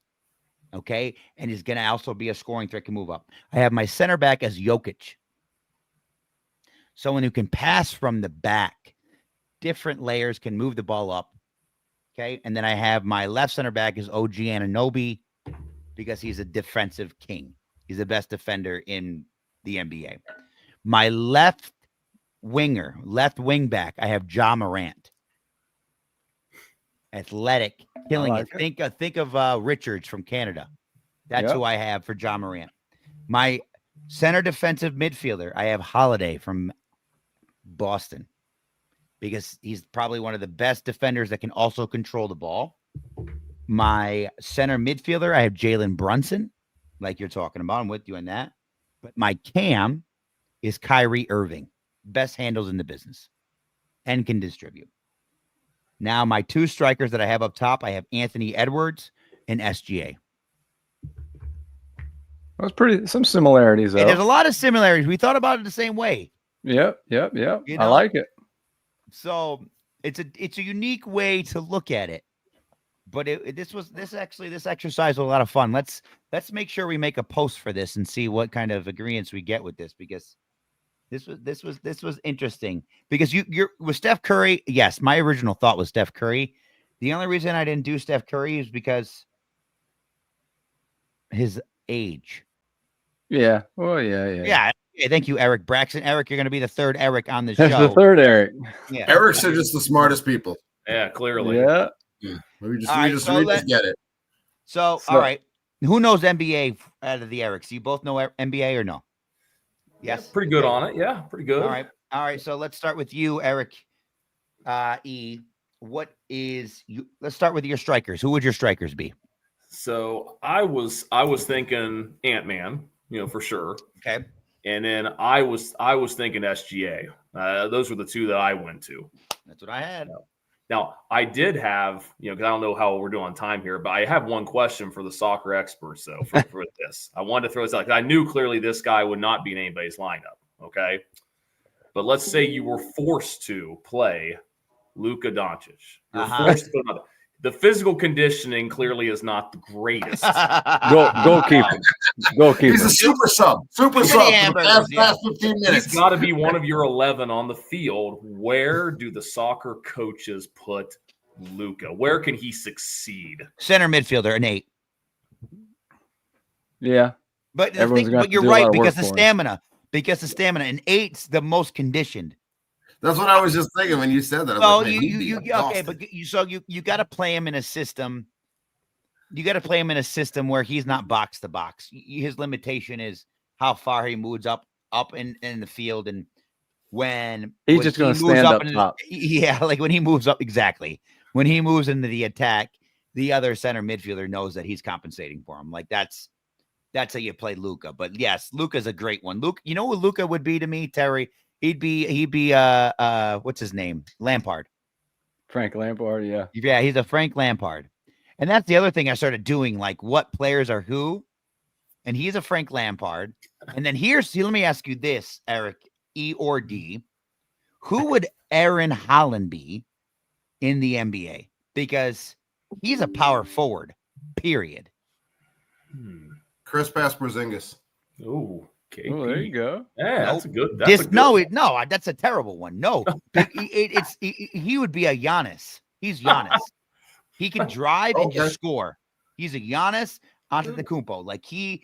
Okay. And he's going to also be a scoring threat, can move up. I have my center back as Jokic. Someone who can pass from the back. Different layers, can move the ball up. Okay. And then I have my left center back as OG Anunoby because he's a defensive king. He's the best defender in the NBA. My left wing back, I have Ja Morant. Athletic, killing it. Think of Richards from Canada. That's who I have for Ja Morant. My center defensive midfielder, I have Holiday from Boston because he's probably one of the best defenders that can also control the ball. My center midfielder, I have Jalen Brunson, like you're talking about. I'm with you on that. But my cam is Kyrie Irving, best handles in the business and can distribute. Now, my 2 strikers that I have up top, I have Anthony Edwards and SGA. That's some similarities, though. And there's a lot of similarities. We thought about it the same way. Yep. You I like it. So it's a unique way to look at it. But this exercise was a lot of fun. Let's make sure we make a post for this and see what kind of agreements we get with this, because this was interesting. Because you're with Steph Curry. Yes, my original thought was Steph Curry. The only reason I didn't do Steph Curry is because his age. Yeah. Well, yeah. Yeah. Thank you, Eric Braxton. Eric, you're going to be the third Eric on the That's show. the third Eric. Yeah. Eric's are just the smartest people. Yeah, clearly. Yeah. We just get it. So, all right. Who knows NBA out of the Erics? You both know NBA or no? Yes. Yeah, pretty good on it. Yeah, pretty good. All right. So let's start with you, Eric. E. Let's start with your strikers. Who would your strikers be? So I was thinking Ant-Man, for sure. Okay. And then I was thinking SGA. Those were the two that I went to. That's what I had. Now, I did have, because I don't know how we're doing on time here, but I have one question for the soccer experts, though, for this. I wanted to throw this out because I knew clearly this guy would not be in anybody's lineup, okay? But let's say you were forced to play Luka Doncic. You're forced to put him out there. The physical conditioning clearly is not the greatest. Goalkeeper. He's a super sub. Super sub. Past 15 minutes. He's got to be one of your 11 on the field. Where do the soccer coaches put Luka? Where can he succeed? Center midfielder, an 8. Yeah. But you're right, because the stamina. Because the stamina. And 8's the most conditioned. That's what I was just thinking when you said that. Well, okay, but you got to play him in a system. You got to play him in a system where he's not box to box. His limitation is how far he moves up in the field, and when he's just going to stand up top. Yeah, like when he moves up, exactly. When he moves into the attack, the other center midfielder knows that he's compensating for him. Like that's how you play Luka. But yes, Luka's a great one. Luka, you know what Luka would be to me, Terry? He'd be what's his name? Lampard. Frank Lampard, yeah. Yeah, he's a Frank Lampard. And that's the other thing I started doing, like what players are who. And he's a Frank Lampard. And then let me ask you this, Eric, E or D. Who would Aaron Holland be in the NBA? Because he's a power forward, period. Chris Porzingis. Oh. Okay. Oh, there you go. Yeah, that's that's a terrible one. No, he would be a Giannis. He's Giannis. He can drive and just score. He's a Giannis Antetokounmpo. Like he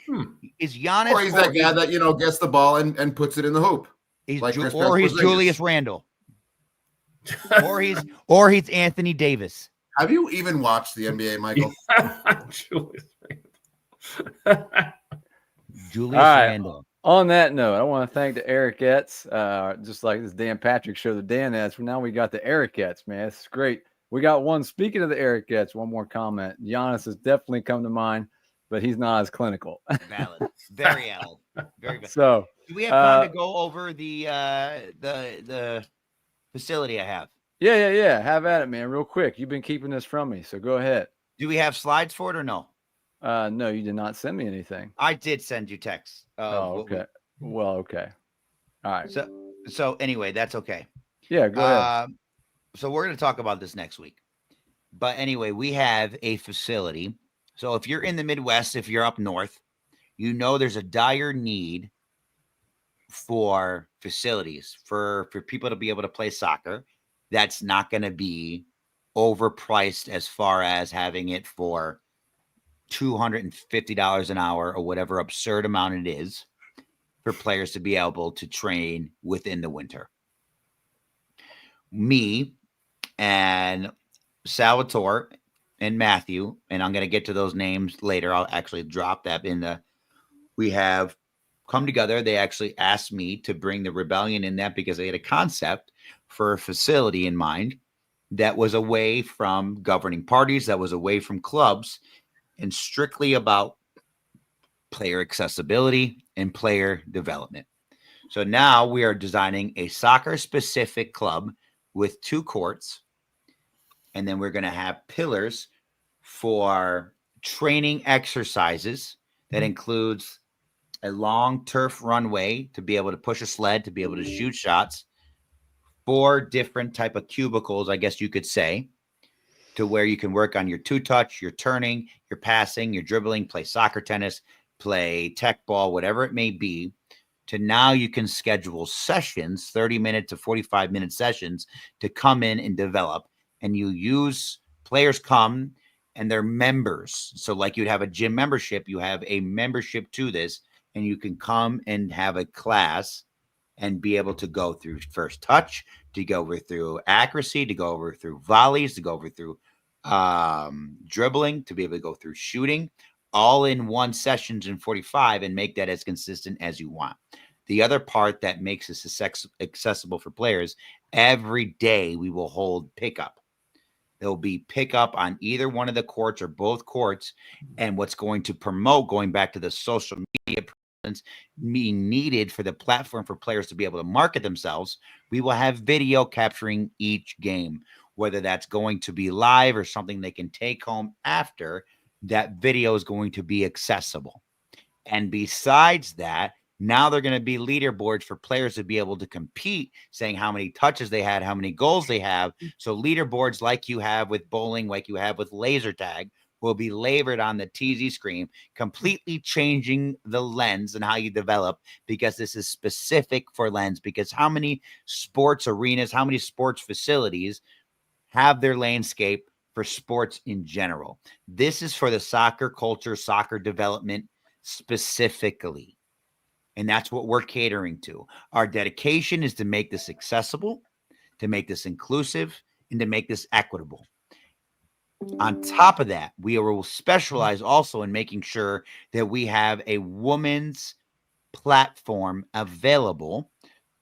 is Giannis. Or he's that guy that gets the ball and puts it in the hoop. He's Julius Randle. or he's Anthony Davis. Have you even watched the NBA, Michael? Julius Randle. On that note, I want to thank the Ericettes, just like this Dan Patrick show, the Danettes. Now we got the Ericettes, man. It's great. We got one. Speaking of the Ericettes, one more comment. Giannis has definitely come to mind, but he's not as clinical. Valid. Very valid. Very good. So, do we have time to go over the facility I have? Yeah. Have at it, man. Real quick. You've been keeping this from me, so go ahead. Do we have slides for it or no? No, you did not send me anything. I did send you texts. Okay. Okay. All right. So anyway, that's okay. Yeah, go ahead. So we're going to talk about this next week. But anyway, we have a facility. So if you're in the Midwest, if you're up north, there's a dire need for facilities for people to be able to play soccer. That's not going to be overpriced as far as having it for $250 an hour or whatever absurd amount it is for players to be able to train within the winter. Me and Salvatore and Matthew, and I'm going to get to those names later. I'll actually drop that we have come together. They actually asked me to bring the rebellion in that because they had a concept for a facility in mind that was away from governing parties, that was away from clubs, and strictly about player accessibility and player development. So now we are designing a soccer-specific club with 2 courts, and then we're going to have pillars for training exercises that includes a long turf runway to be able to push a sled, to be able to shoot shots, 4 different type of cubicles, I guess you could say, to where you can work on your two-touch, your turning, your passing, your dribbling, play soccer, tennis, play tech ball, whatever it may be, to now you can schedule sessions, 30-minute to 45-minute sessions to come in and develop. And you use players come and they're members. So like you'd have a gym membership, you have a membership to this, and you can come and have a class and be able to go through first touch, to go over through accuracy, to go over through volleys, to go over through dribbling, to be able to go through shooting, all in one sessions in 45 and make that as consistent as you want. The other part that makes this accessible for players, every day we will hold pickup. There'll be pickup on either one of the courts or both courts. And what's going to promote, going back to the social media presence being needed for the platform for players to be able to market themselves, we will have video capturing each game, whether that's going to be live or something they can take home after. That video is going to be accessible. And besides that, now they're going to be leaderboards for players to be able to compete, saying how many touches they had, how many goals they have. So leaderboards like you have with bowling, like you have with laser tag, will be labored on the TZ screen, completely changing the lens and how you develop, because this is specific for lens. Because how many sports arenas, how many sports facilities have their landscape for sports in general? This is for the soccer culture, soccer development specifically. And that's what we're catering to. Our dedication is to make this accessible, to make this inclusive, and to make this equitable. On top of that, we will specialize also in making sure that we have a woman's platform available,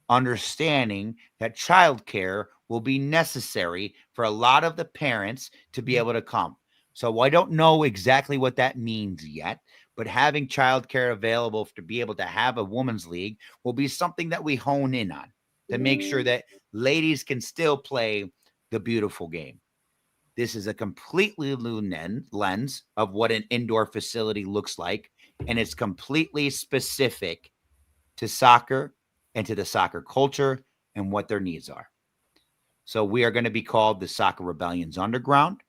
understanding that childcare will be necessary for a lot of the parents to be able to come. So I don't know exactly what that means yet, but having childcare available to be able to have a women's league will be something that we hone in on to make sure that ladies can still play the beautiful game. This is a completely new lens of what an indoor facility looks like, and it's completely specific to soccer and to the soccer culture and what their needs are. So we are going to be called the Soccer Rebellions Underground.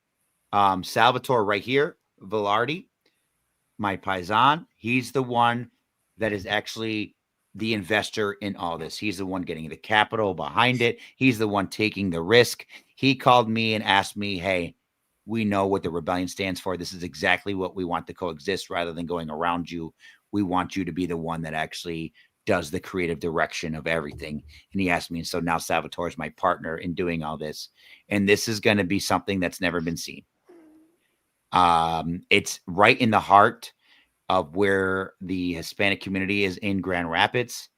Salvatore right here, Velarde, my paisan, he's the one that is actually the investor in all this. He's the one getting the capital behind it. He's the one taking the risk. He called me and asked me, hey, we know what the rebellion stands for. This is exactly what we want to coexist rather than going around you. We want you to be the one that actually does the creative direction of everything. And he asked me, and so now Salvatore is my partner in doing all this. And this is going to be something that's never been seen. It's right in the heart of where the Hispanic community is in Grand Rapids.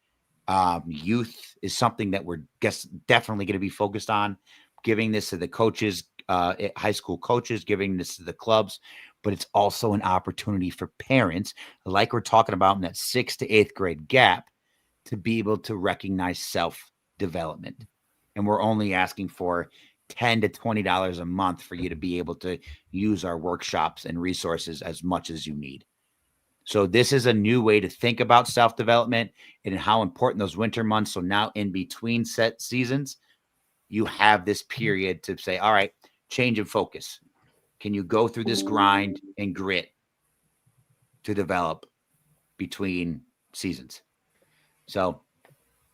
Youth is something that we're definitely going to be focused on, giving this to the coaches, high school coaches, giving this to the clubs, but it's also an opportunity for parents, like we're talking about in that 6th to 8th grade gap, to be able to recognize self-development. And we're only asking for $10 to $20 a month for you to be able to use our workshops and resources as much as you need. So this is a new way to think about self-development and how important those winter months. So now in between set seasons, you have this period to say, all right, change and focus. Can you go through this grind and grit to develop between seasons? So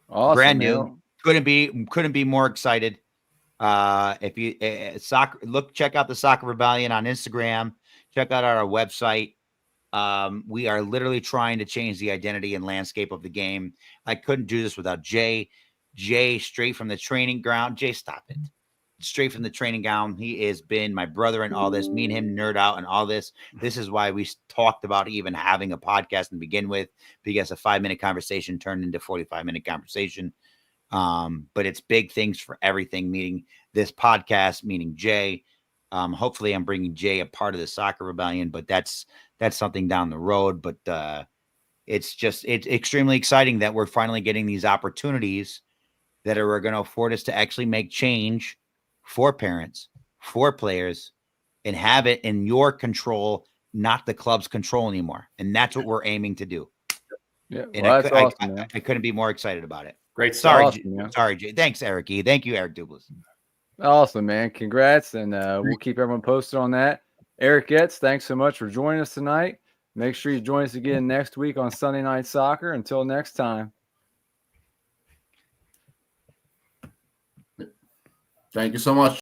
awesome, brand new, man. couldn't be more excited. If you check out the Soccer Rebellion on Instagram, check out our website. We are literally trying to change the identity and landscape of the game. I couldn't do this without Jay. Jay, straight from the training ground. Jay, stop it. Straight from the training ground. He has been my brother in all this. Me and him nerd out and all this. This is why we talked about even having a podcast to begin with, because a 5-minute conversation turned into 45-minute conversation. But it's big things for everything, meaning this podcast, meaning Jay. Hopefully I'm bringing Jay a part of the Soccer Rebellion, but that's something down the road. But it's extremely exciting that we're finally getting these opportunities that are going to afford us to actually make change for parents, for players, and have it in your control, not the club's control anymore. And that's what we're aiming to do. Yeah, And well, that's awesome, man. I couldn't be more excited about it. Great Sorry, stuff. Awesome, man. sorry, Jay. Thanks, Eric E. Thank you, Eric Douglas. Awesome, man. Congrats. And we'll keep everyone posted on that. Eric Getz, thanks so much for joining us tonight. Make sure you join us again next week on Sunday Night Soccer. Until next time. Thank you so much.